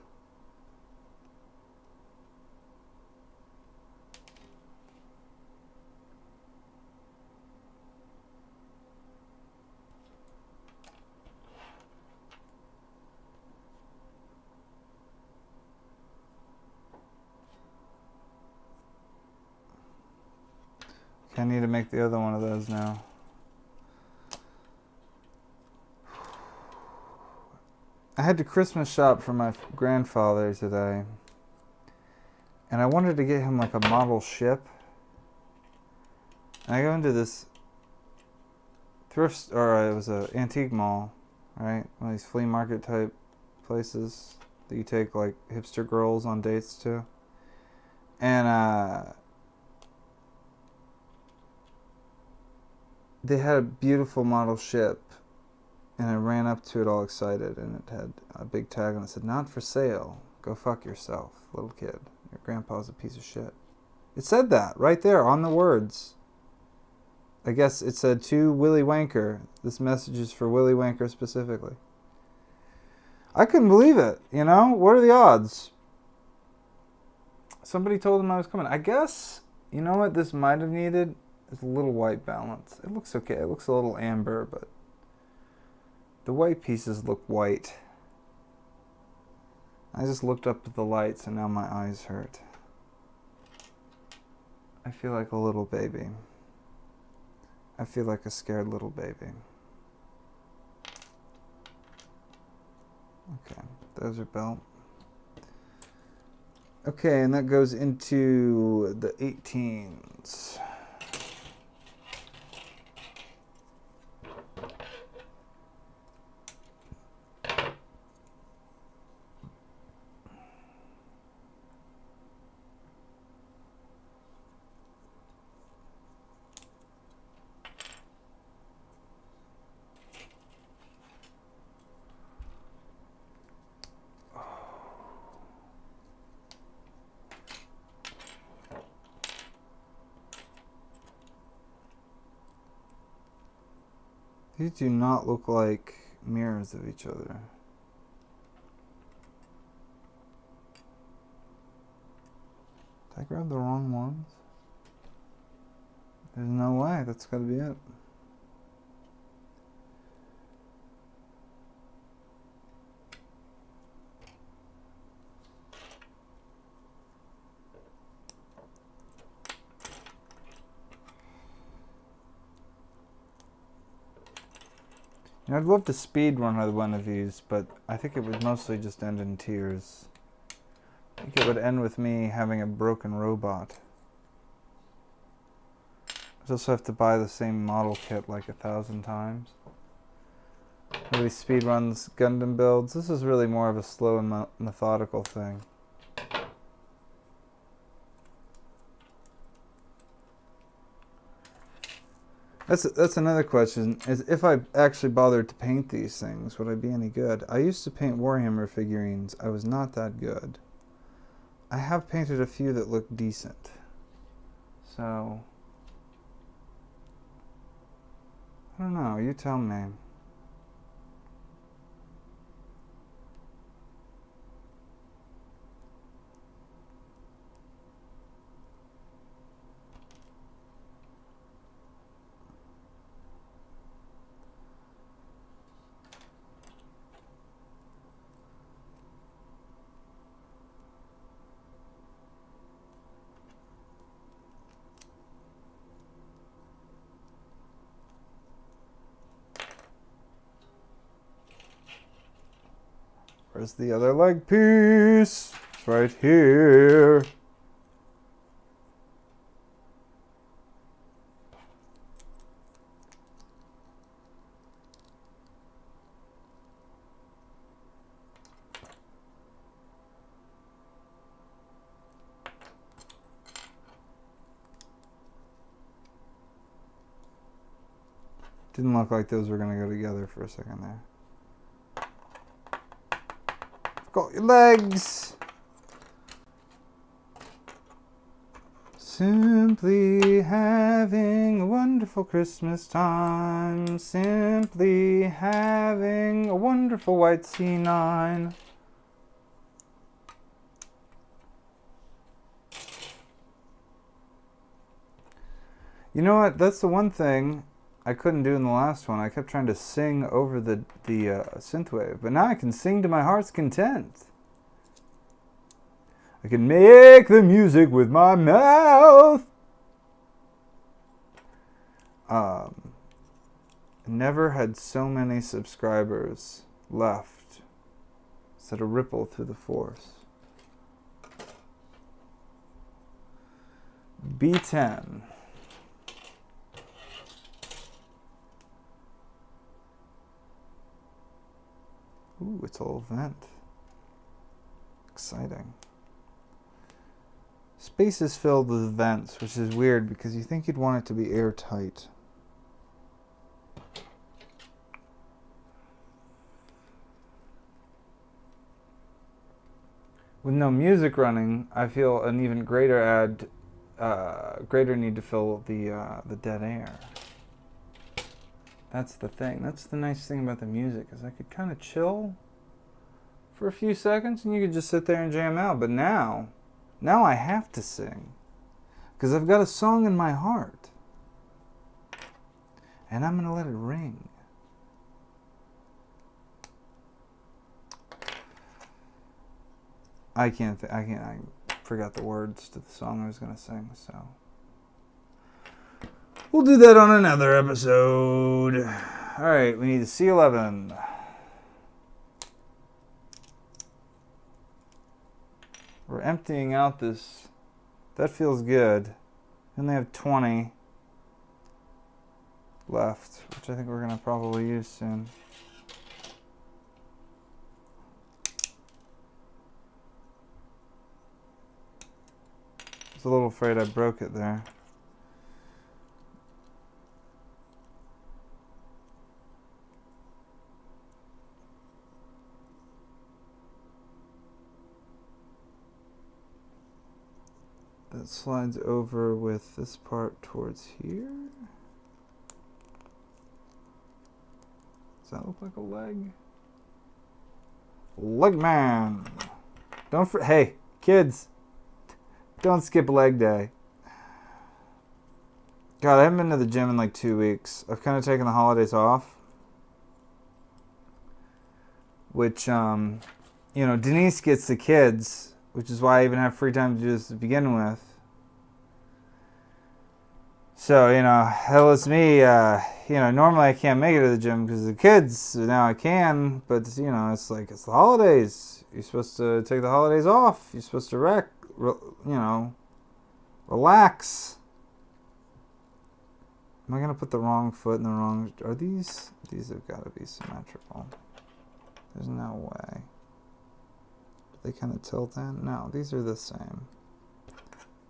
I need to make the other one of those now. I had to Christmas shop for my grandfather today, and I wanted to get him like a model ship. And I go into this thrift, or it was an antique mall, right? One of these flea market type places that you take like hipster girls on dates to. And they had a beautiful model ship, and I ran up to it all excited, and it had a big tag on it that said, "Not for sale. Go fuck yourself, little kid. Your grandpa's a piece of shit." It said that right there on the words. I guess it said, "To Willy Wanker. This message is for Willy Wanker specifically." I couldn't believe it, you know? What are the odds? Somebody told him I was coming. I guess, you know what this might have needed? Is a little white balance. It looks okay. It looks a little amber, but the white pieces look white. I just looked up at the lights and now my eyes hurt. I feel like a little baby. I feel like a scared little baby. Okay, those are belt. Okay, and that goes into the 18s. These do not look like mirrors of each other. Did I grab the wrong ones? There's no way. That's got to be it. You know, I'd love to speed run one of these, but I think it would mostly just end in tears. I think it would end with me having a broken robot. I also have to buy the same model kit like 1,000 times. Nobody speed runs Gundam builds. This is really more of a slow and methodical thing. That's another question, is if I actually bothered to paint these things, would I be any good? I used to paint Warhammer figurines. I was not that good. I have painted a few that look decent. So, I don't know, you tell me. Where's the other leg piece? It's right here. Didn't look like those were going to go together for a second there. Got your legs. Simply having a wonderful Christmas time. Simply having a wonderful white C9. You know what? That's the one thing I couldn't do in the last one. I kept trying to sing over the synthwave, but now I can sing to my heart's content. I can make the music with my mouth. Never had so many subscribers left. Set a ripple through the force. B10. Ooh, it's all vent. Exciting. Space is filled with vents, which is weird because you think you'd want it to be airtight. With no music running, I feel an even greater need to fill the dead air. That's the thing. That's the nice thing about the music, is I could kind of chill for a few seconds and you could just sit there and jam out. But now I have to sing because I've got a song in my heart and I'm going to let it ring. I forgot the words to the song I was going to sing, so we'll do that on another episode. All right, we need a C11. We're emptying out this. That feels good. And they have 20 left, which I think we're going to probably use soon. I was a little afraid I broke it there. That slides over with this part towards here. Does that look like a leg? Leg man. Hey, kids, don't skip leg day. God, I haven't been to the gym in like 2 weeks. I've kind of taken the holidays off. Which, Denise gets the kids, which is why I even have free time to do this to begin with. So, that lets me, normally I can't make it to the gym because of the kids. So now I can, but, it's like, it's the holidays. You're supposed to take the holidays off. You're supposed to relax. Am I going to put the wrong foot in the wrong... Are these have got to be symmetrical. There's no way. Do they kind of tilt in? No, these are the same.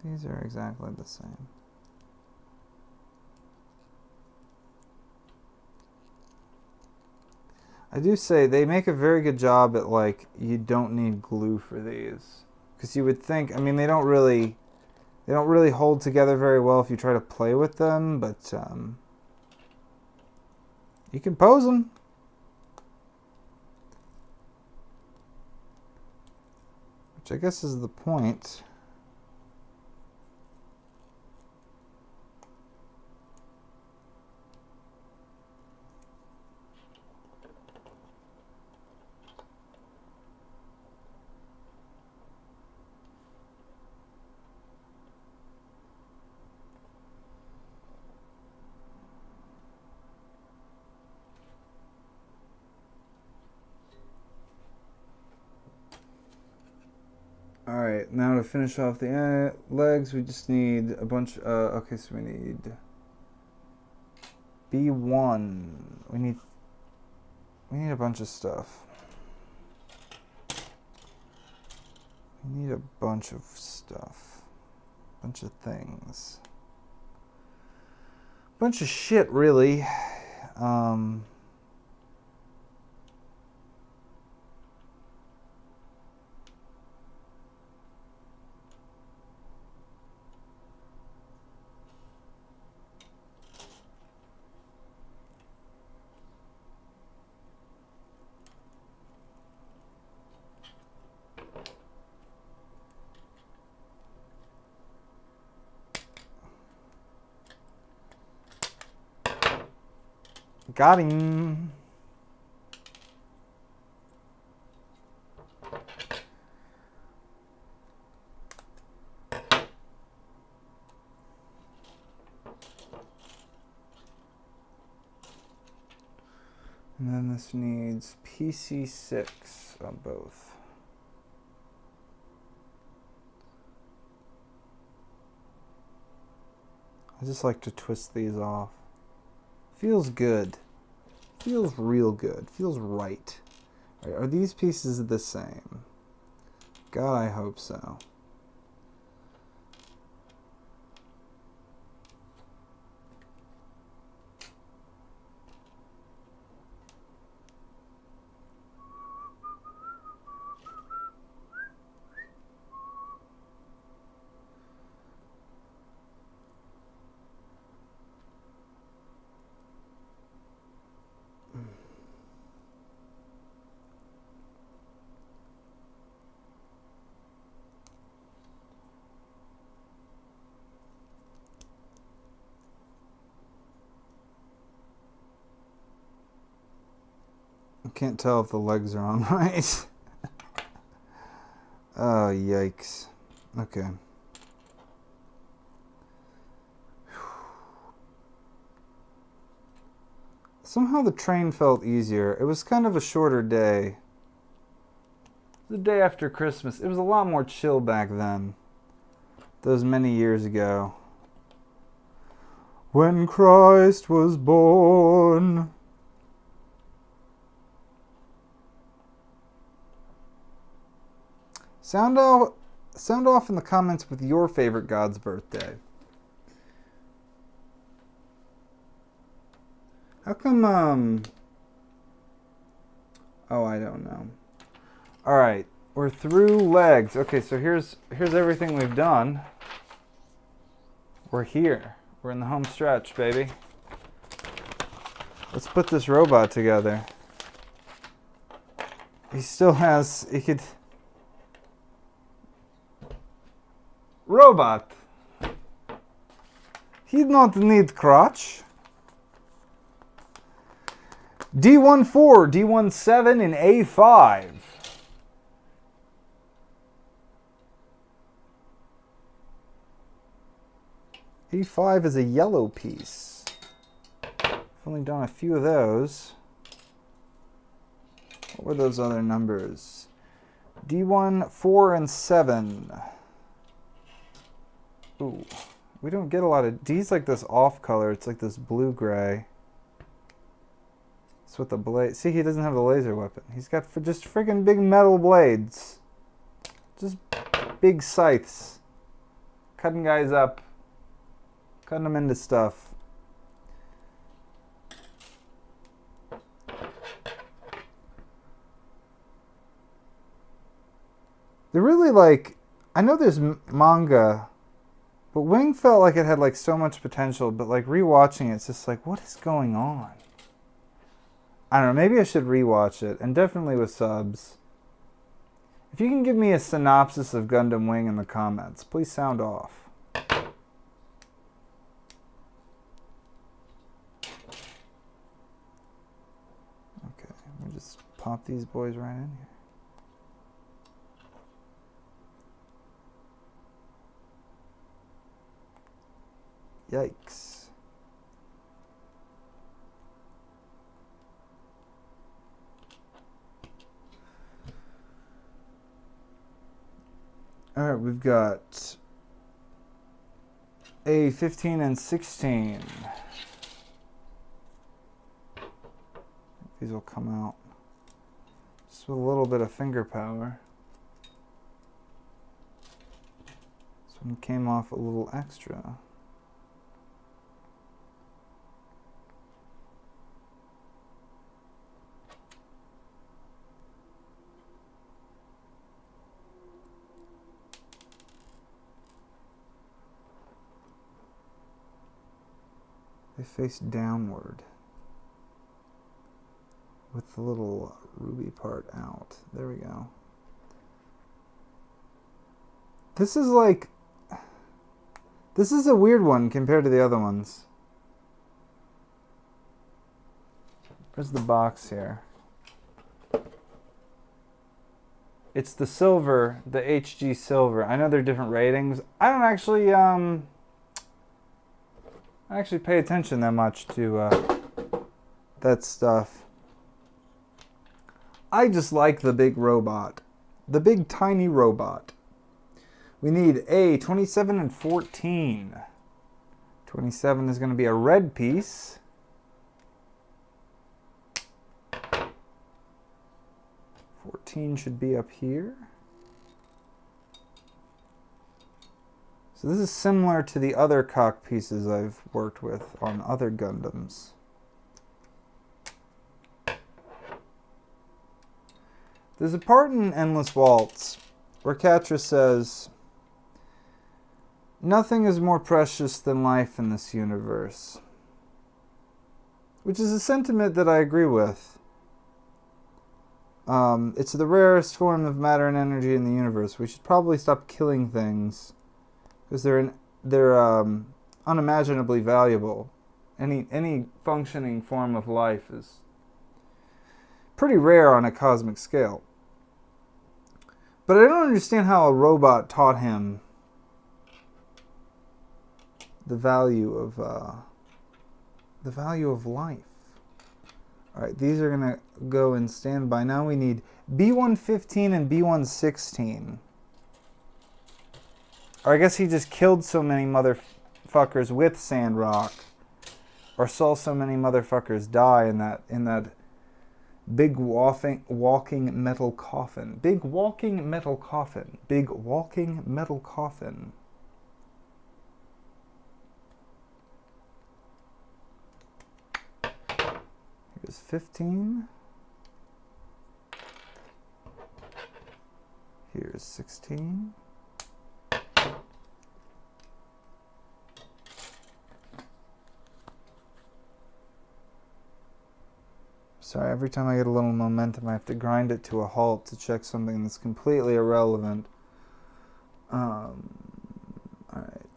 These are exactly the same. I do say they make a very good job at, like, you don't need glue for these. Because you would think, they don't really hold together very well if you try to play with them, but you can pose them. Which I guess is the point. Alright, now to finish off the legs, we just need a bunch, okay, so we need B1. We need a bunch of stuff. We need a bunch of stuff. Bunch of things. Bunch of shit, really. Got him. And then this needs PC6 on both. I just like to twist these off. Feels good. Feels real good. Feels right. Are these pieces the same? God, I hope so. Can't tell if the legs are on right. Oh, yikes. Okay. Somehow the train felt easier. It was kind of a shorter day. The day after Christmas. It was a lot more chill back then. Those many years ago. When Christ was born. Sound off in the comments with your favorite God's birthday. How come, oh, I don't know. All right, we're through legs. Okay, so here's everything we've done. We're here. We're in the home stretch, baby. Let's put this robot together. He still has, he could... Robot. He not need crotch. D14, D17 in A5. A5 is a yellow piece. I've only done a few of those. What were those other numbers? D1, 4, and 7. Ooh, we don't get a lot of... D's like this off color. It's like this blue-gray. It's with the blade. See, he doesn't have the laser weapon. He's got just friggin' big metal blades. Just big scythes. Cutting guys up. Cutting them into stuff. They're really like... I know there's manga... But Wing felt like it had like so much potential, but like rewatching it, it's just like, what is going on? I don't know, maybe I should rewatch it, and definitely with subs. If you can give me a synopsis of Gundam Wing in the comments, please sound off. Okay, let me just pop these boys right in here. Yikes. All right, we've got A15 and 16. These will come out just with a little bit of finger power. This one came off a little extra. They face downward with the little ruby part out. There we go. This is like... This is a weird one compared to the other ones. Where's the box here? It's the silver, the HG silver. I know they're different ratings. I don't actually... I actually pay attention that much to that stuff. I just like the big robot. The big tiny robot. We need a 27 and 14. 27 is going to be a red piece. 14 should be up here. So this is similar to the other cock pieces I've worked with on other Gundams. There's a part in Endless Waltz where Catra says, "Nothing is more precious than life in this universe." Which is a sentiment that I agree with. It's the rarest form of matter and energy in the universe. We should probably stop killing things. Because they're unimaginably valuable. Any functioning form of life is pretty rare on a cosmic scale. But I don't understand how a robot taught him the value of life. All right, these are gonna go in standby. Now we need B115 and B116. Or I guess he just killed so many motherfuckers with Sandrock, or saw so many motherfuckers die in that big walking metal coffin. Big walking metal coffin. Big walking metal coffin. Here's 15. Here's 16. Sorry, every time I get a little momentum, I have to grind it to a halt to check something that's completely irrelevant. Alright,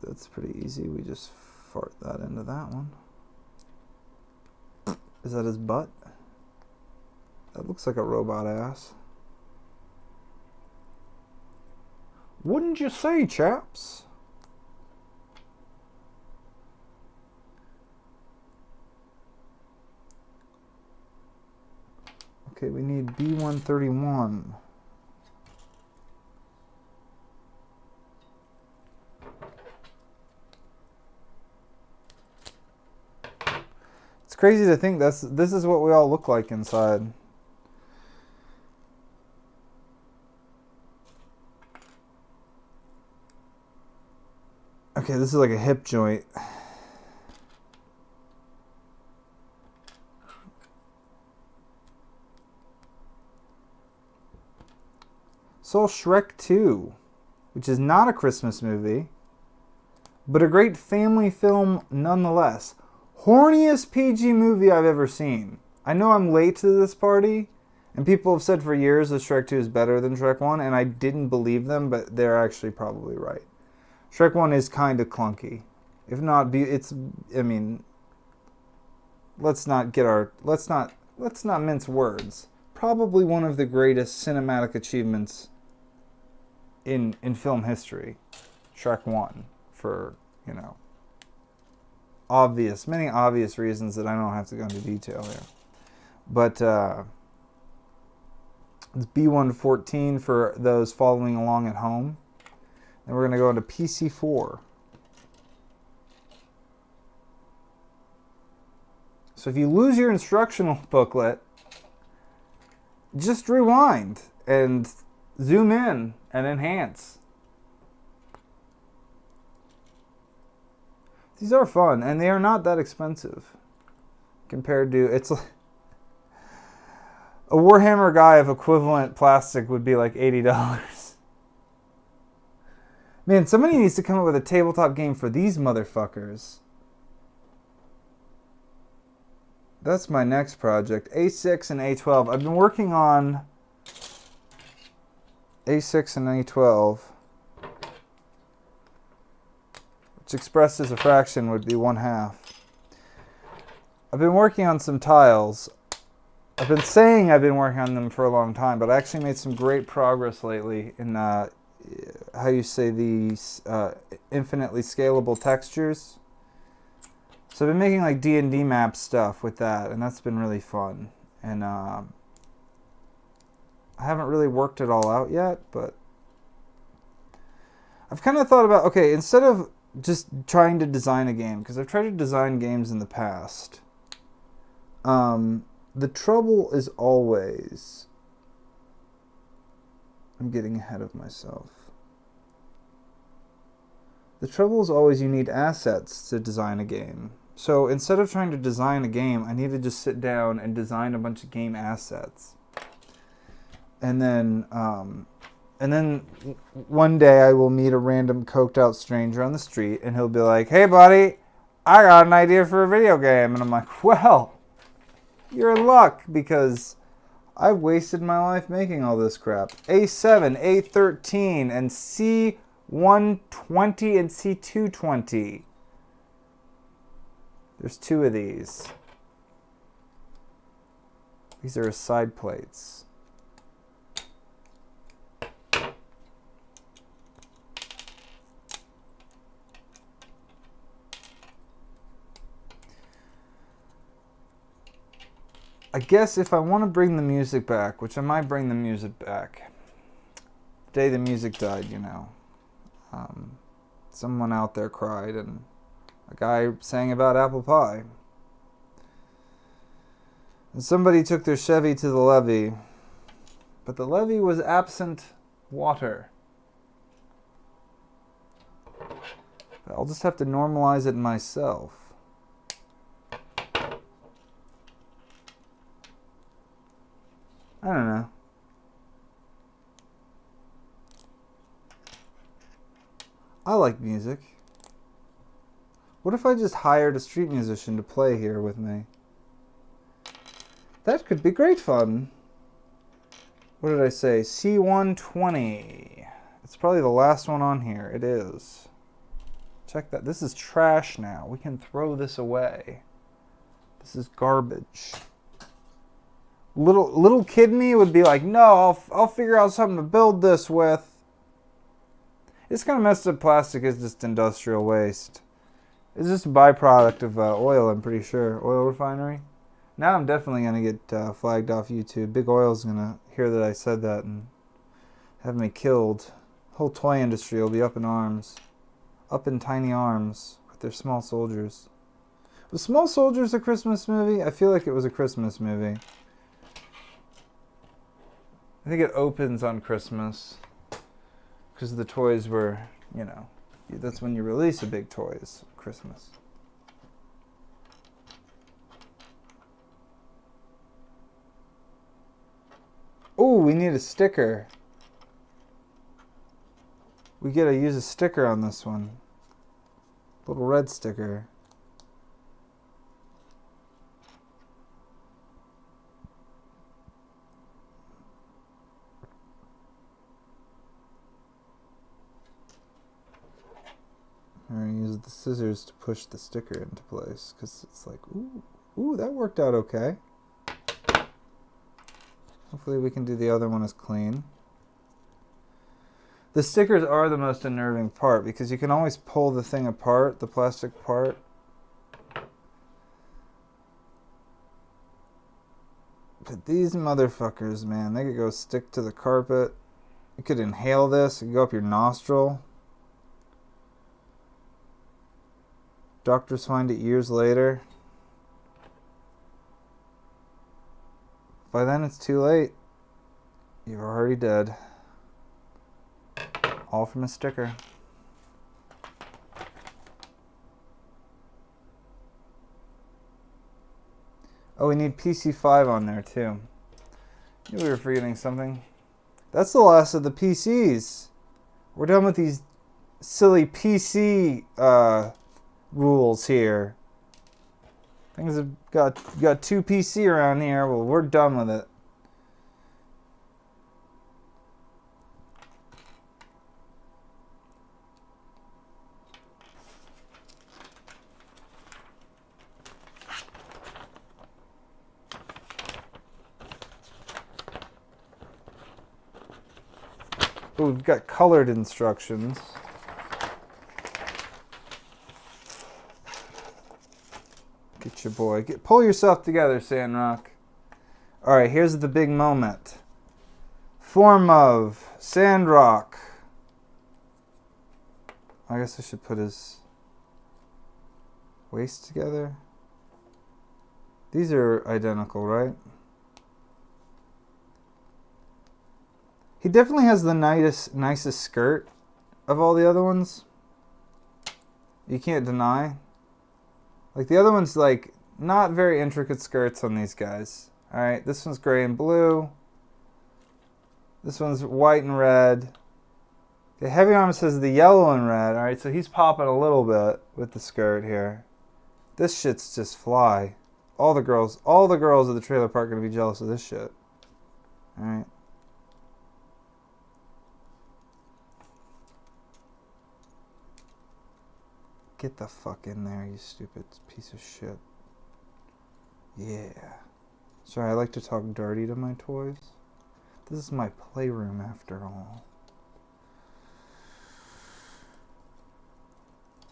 that's pretty easy. We just fart that into that one. Is that his butt? That looks like a robot ass. Wouldn't you say, chaps? Okay, we need B131. It's crazy to think this is what we all look like inside. Okay, this is like a hip joint. Saw Shrek 2, which is not a Christmas movie, but a great family film nonetheless. Horniest PG movie I've ever seen. I know I'm late to this party, and people have said for years that Shrek 2 is better than Shrek 1, and I didn't believe them, but they're actually probably right. Shrek 1 is kind of clunky. If not, I mean, let's not mince words. Probably one of the greatest cinematic achievements in film history. Shrek 1, for, you know, many obvious reasons that I don't have to go into detail here. But it's B114 for those following along at home. Then we're going to go into PC4. So if you lose your instructional booklet, just rewind and zoom in and enhance. These are fun, and they are not that expensive compared to, it's like a Warhammer guy of equivalent plastic would be like $80. Man, somebody needs to come up with a tabletop game for these motherfuckers. That's my next project. A6 and A12. I've been working on A6 and A12, which expressed as a fraction would be 1/2. I've been working on some tiles. I've been saying I've been working on them for a long time, but I actually made some great progress lately in how you say these infinitely scalable textures. So I've been making like D&D map stuff with that, and that's been really fun. And I haven't really worked it all out yet, but I've kind of thought about, okay, instead of just trying to design a game, because I've tried to design games in the past, the trouble is always, I'm getting ahead of myself. The trouble is always you need assets to design a game. So instead of trying to design a game, I need to just sit down and design a bunch of game assets. And then one day I will meet a random coked out stranger on the street, and he'll be like, "Hey buddy, I got an idea for a video game." And I'm like, well, you're in luck, because I've wasted my life making all this crap. A7, A13, and C120 and C220. There's 2 of these. These are side plates. I guess if I want to bring the music back, which I might bring the music back. The day the music died, you know. Someone out there cried, and a guy sang about apple pie. And somebody took their Chevy to the levee, but the levee was absent water. I'll just have to normalize it myself. I don't know. I like music. What if I just hired a street musician to play here with me? That could be great fun. What did I say? C120. It's probably the last one on here. It is. Check that. This is trash now. We can throw this away. This is garbage. Little kid me would be like, no, I'll figure out something to build this with. This kind of messed up plastic is just industrial waste. It's just a byproduct of oil, I'm pretty sure. Oil refinery. Now I'm definitely going to get flagged off YouTube. Big Oil's going to hear that I said that and have me killed. Whole toy industry will be up in arms. Up in tiny arms with their small soldiers. Was Small Soldiers a Christmas movie? I feel like it was a Christmas movie. I think it opens on Christmas. Because the toys were, you know, that's when you release a big toy is Christmas. Oh, we need a sticker. We gotta use a sticker on this one. Little red sticker. I'm gonna use the scissors to push the sticker into place because it's like, ooh, that worked out okay. Hopefully we can do the other one as clean. The stickers are the most unnerving part because you can always pull the thing apart, the plastic part. But these motherfuckers, man, they could go stick to the carpet. You could inhale this, it could go up your nostril. Doctors find it years later. By then it's too late. You're already dead. All from a sticker. Oh, we need PC5 on there too. Knew we were forgetting something. That's the last of the PCs. We're done with these silly PC rules here. Things have got 2 PC around here. Well, we're done with it. Oh, we've got colored instructions. Get your boy. Pull yourself together, Sandrock. Alright, here's the big moment. Form of Sandrock. I guess I should put his waist together. These are identical, right? He definitely has the nicest skirt of all the other ones. You can't deny. Like the other one's like not very intricate skirts on these guys. Alright, this one's gray and blue. This one's white and red. The Heavy Arms has the yellow and red. Alright, so he's popping a little bit with the skirt here. This shit's just fly. All the girls of the trailer park are gonna be jealous of this shit. Alright. Get the fuck in there, you stupid piece of shit. Yeah. Sorry, I like to talk dirty to my toys. This is my playroom after all.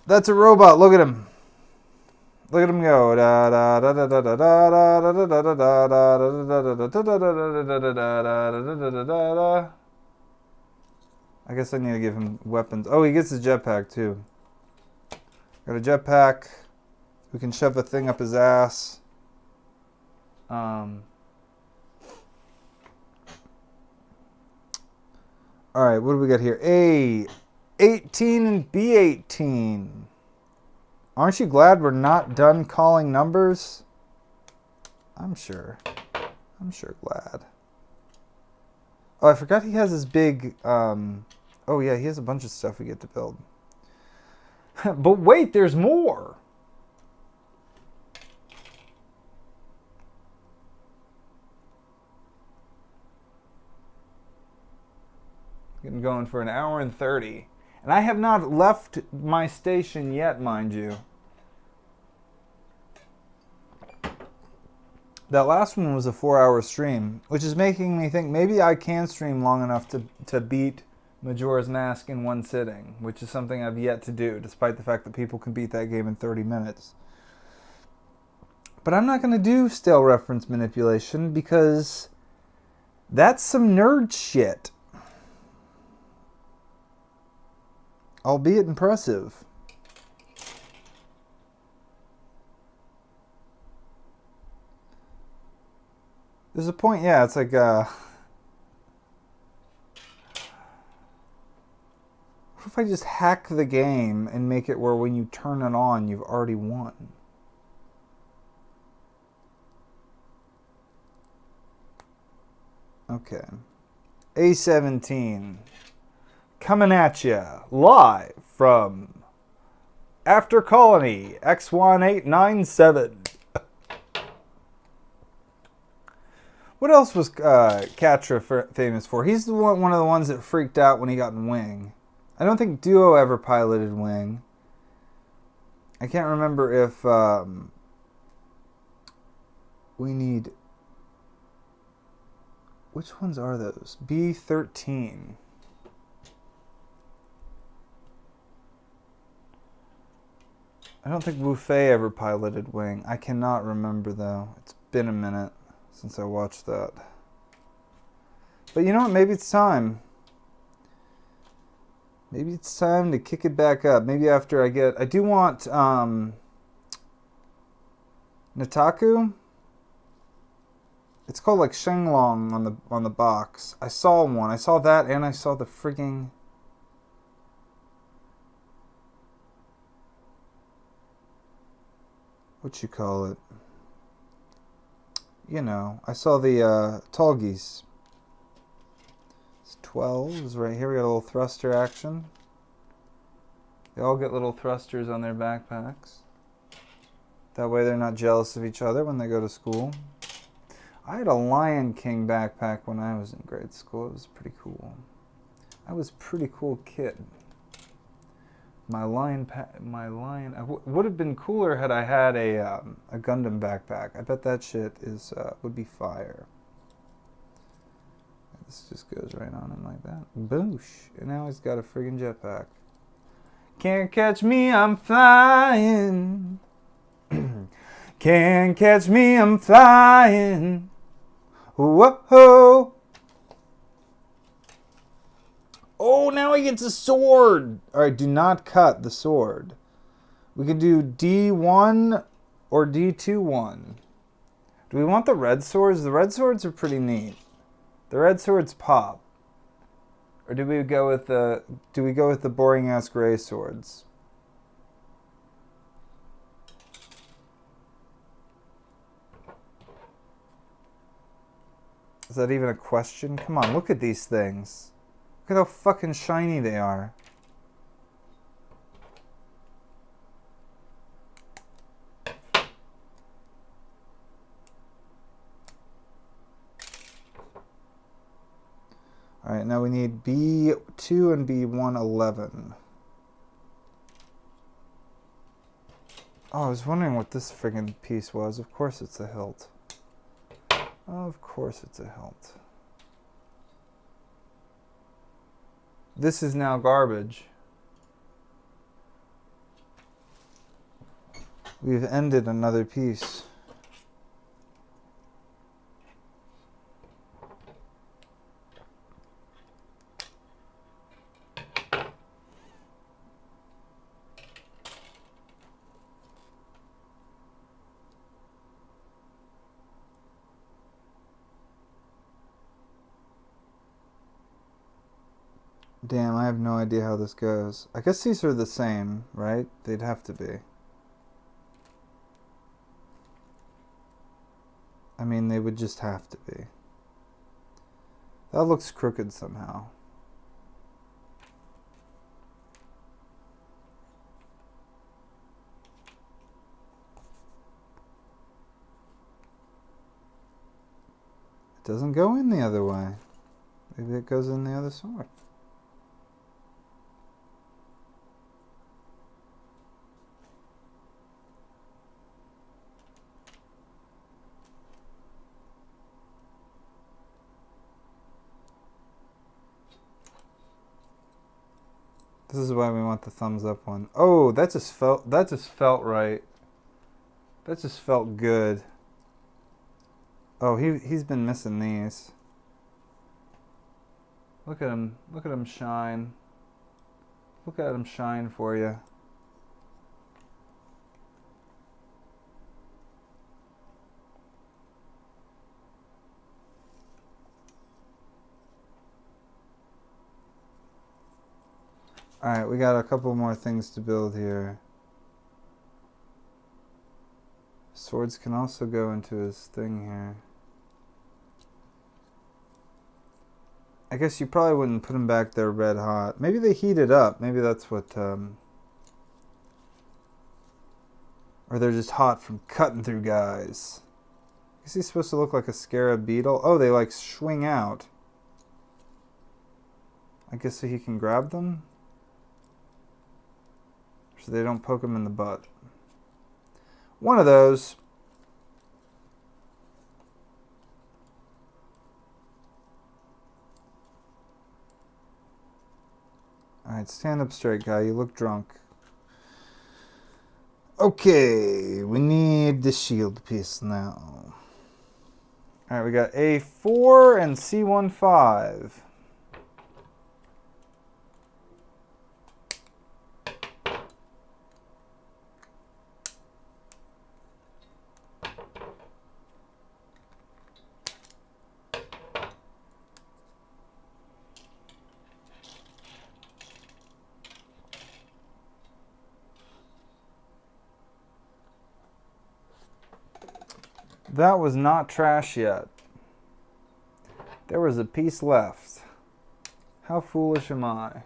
That's a robot, look at him. Look at him go. I guess I need to give him weapons. Oh, he gets his jetpack too. Got a jetpack. We can shove a thing up his ass. Alright, what do we got here? A18 and B18. Aren't you glad we're not done calling numbers? I'm sure glad. Oh, I forgot he has his big, oh yeah, he has a bunch of stuff we get to build. But wait, there's more. going for an hour and 30. And I have not left my station yet, mind you. That last one was a 4-hour stream, which is making me think maybe I can stream long enough to beat Majora's Mask in one sitting, which is something I've yet to do, despite the fact that people can beat that game in 30 minutes. But I'm not going to do stale reference manipulation because that's some nerd shit. Albeit impressive. There's a point, yeah, it's like, what if I just hack the game and make it where when you turn it on, you've already won? Okay. A17. Coming at you live from After Colony X1897. What else was Katra famous for? He's one of the ones that freaked out when he got in Wing. I don't think Duo ever piloted Wing. I can't remember if we need... Which ones are those? B13. I don't think Wu Fei ever piloted Wing. I cannot remember though. It's been a minute since I watched that. But you know what? Maybe it's time. Maybe it's time to kick it back up. Maybe after I get... I do want Nataku. It's called like Shenlong on the box. I saw one. I saw that and I saw the frigging... What you call it? You know, I saw the tall geese. It's 12 is right here. We got a little thruster action. They all get little thrusters on their backpacks. That way they're not jealous of each other when they go to school. I had a Lion King backpack when I was in grade school. It was pretty cool. I was a pretty cool kid. My lion would have been cooler had I had a Gundam backpack. I bet that shit is would be fire. This just goes right on him like that. Boosh! And now he's got a friggin' jetpack. Can't catch me, I'm flying. Can't catch me, I'm flying. Whoa! Oh, now he gets a sword. All right, do not cut the sword. We can do D1 or D2-1. Do we want the red swords? The red swords are pretty neat. The red swords pop. Or do we go with the boring ass gray swords? Is that even a question? Come on, look at these things. Look at how fucking shiny they are. Alright, now we need B2 and B111. Oh, I was wondering what this friggin' piece was. Of course it's a hilt. Of course it's a hilt. This is now garbage. We've ended another piece. Damn, I have no idea how this goes. I guess these are the same, right? They'd have to be. I mean, they would just have to be. That looks crooked somehow. It doesn't go in the other way. Maybe it goes in the other side. This is why we want the thumbs up one. Oh, that just felt right. That just felt good. Oh, he's been missing these. Look at him. Look at him shine. Look at him shine for you. Alright, we got a couple more things to build here. Swords can also go into his thing here. I guess you probably wouldn't put them back there red hot. Maybe they heat it up. Maybe that's what... or they're just hot from cutting through guys. I guess he's supposed to look like a scarab beetle. Oh, they like swing out. I guess so he can grab them? So they don't poke him in the butt. One of those. Alright, stand up straight, guy. You look drunk. Okay, we need the shield piece now. Alright, we got A4 and C15. That was not trash yet. There was a piece left. How foolish am I?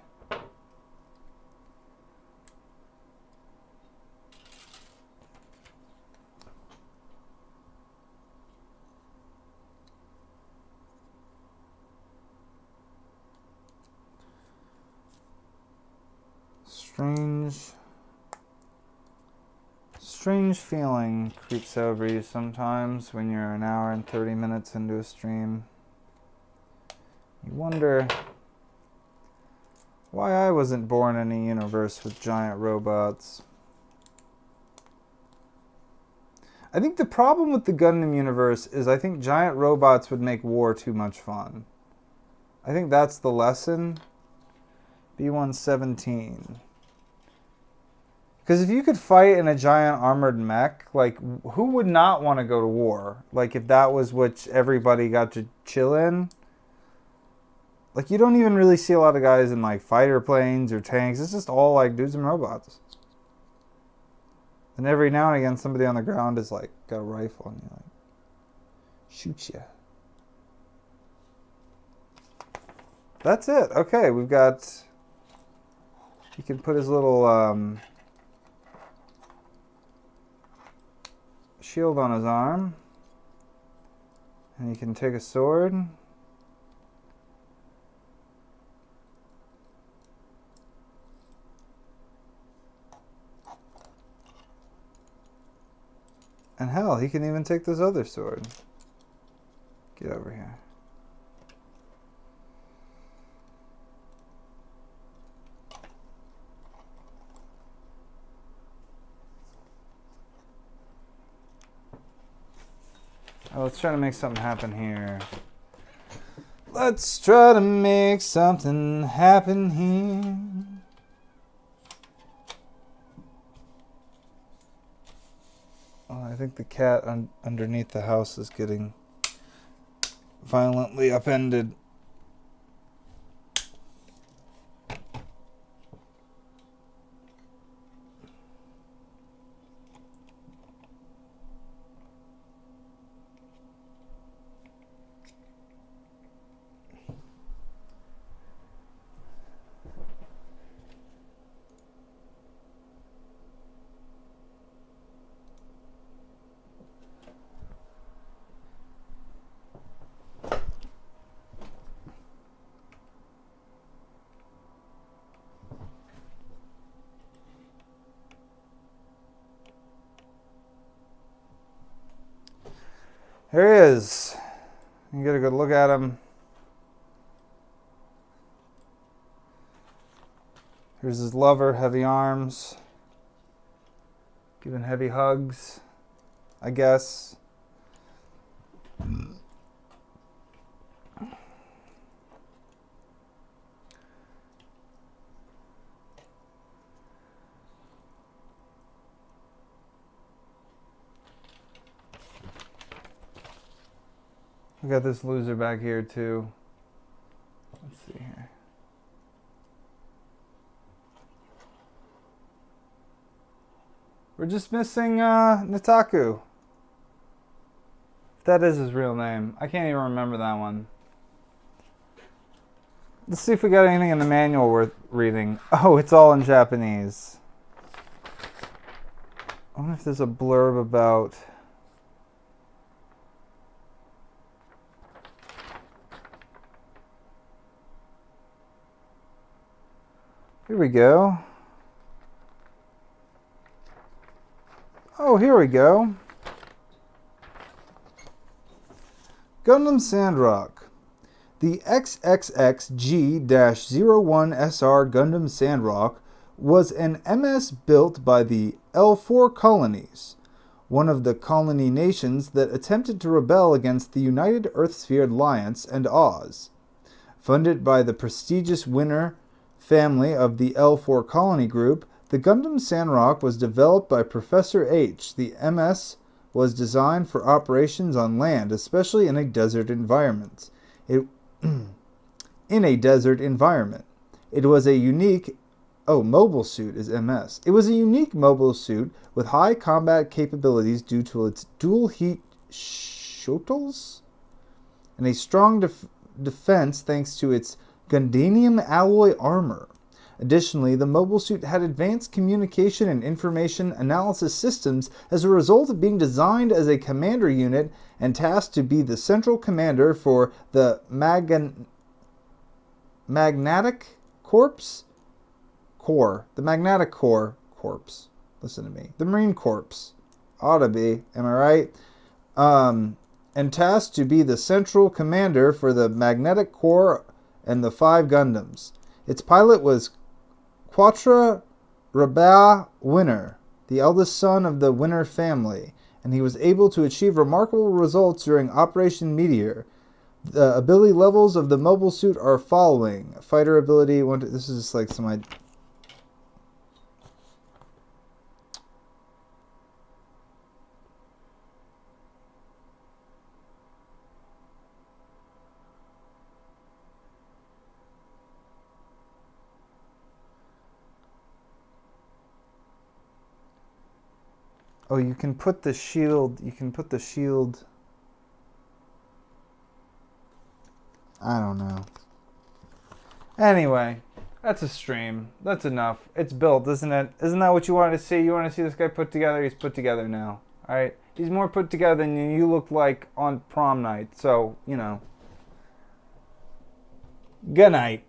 Strange feeling creeps over you sometimes when you're an hour and 30 minutes into a stream. You wonder why I wasn't born in a universe with giant robots. I think the problem with the Gundam universe is I think giant robots would make war too much fun. I think that's the lesson. B117. Because if you could fight in a giant armored mech, like, who would not want to go to war? Like, if that was what everybody got to chill in. Like, you don't even really see a lot of guys in, like, fighter planes or tanks. It's just all, like, dudes and robots. And every now and again, somebody on the ground is, like, got a rifle and you like, shoot you. That's it. Okay, we've got... He can put his little, shield on his arm, and he can take a sword and hell, he can even take this other sword. Get over here. Oh, let's try to make something happen here. Let's try to make something happen here. Oh, I think the cat underneath the house is getting violently upended. There he is. You get a good look at him. Here's his lover, heavy arms. Giving heavy hugs, I guess. We got this loser back here too. Let's see here. We're just missing Nataku. If that is his real name. I can't even remember that one. Let's see if we got anything in the manual worth reading. Oh, it's all in Japanese. I wonder if there's a blurb about... Here we go. Oh, here we go. Gundam Sandrock. The XXXG-01SR Gundam Sandrock was an MS built by the L4 colonies, one of the colony nations that attempted to rebel against the United Earthsphere Alliance and Oz. Funded by the prestigious Winner family of the L4 colony group, the Gundam Sandrock was developed by Professor H. The MS was designed for operations on land, especially in a desert environment. It was a unique mobile suit is MS. It was a unique mobile suit with high combat capabilities due to its dual heat shuttles and a strong defense thanks to its Gundanium alloy armor. Additionally, the mobile suit had advanced communication and information analysis systems as a result of being designed as a commander unit and tasked to be the central commander for the Magnetic Corps. The Magnetic Corps. Listen to me. The Marine Corps. Ought to be. Am I right? And tasked to be the central commander for the Magnetic Corps and the 5 Gundams. Its pilot was Quatre Rabat Winner, the eldest son of the Winner family, and he was able to achieve remarkable results during Operation Meteor. The ability levels of the mobile suit are following. Fighter ability, this is just like some... Oh, you can put the shield... I don't know. Anyway, that's a stream. That's enough. It's built, isn't it? Isn't that what you wanted to see? You want to see this guy put together? He's put together now. Alright? He's more put together than you look like on prom night. So, you know. Good night.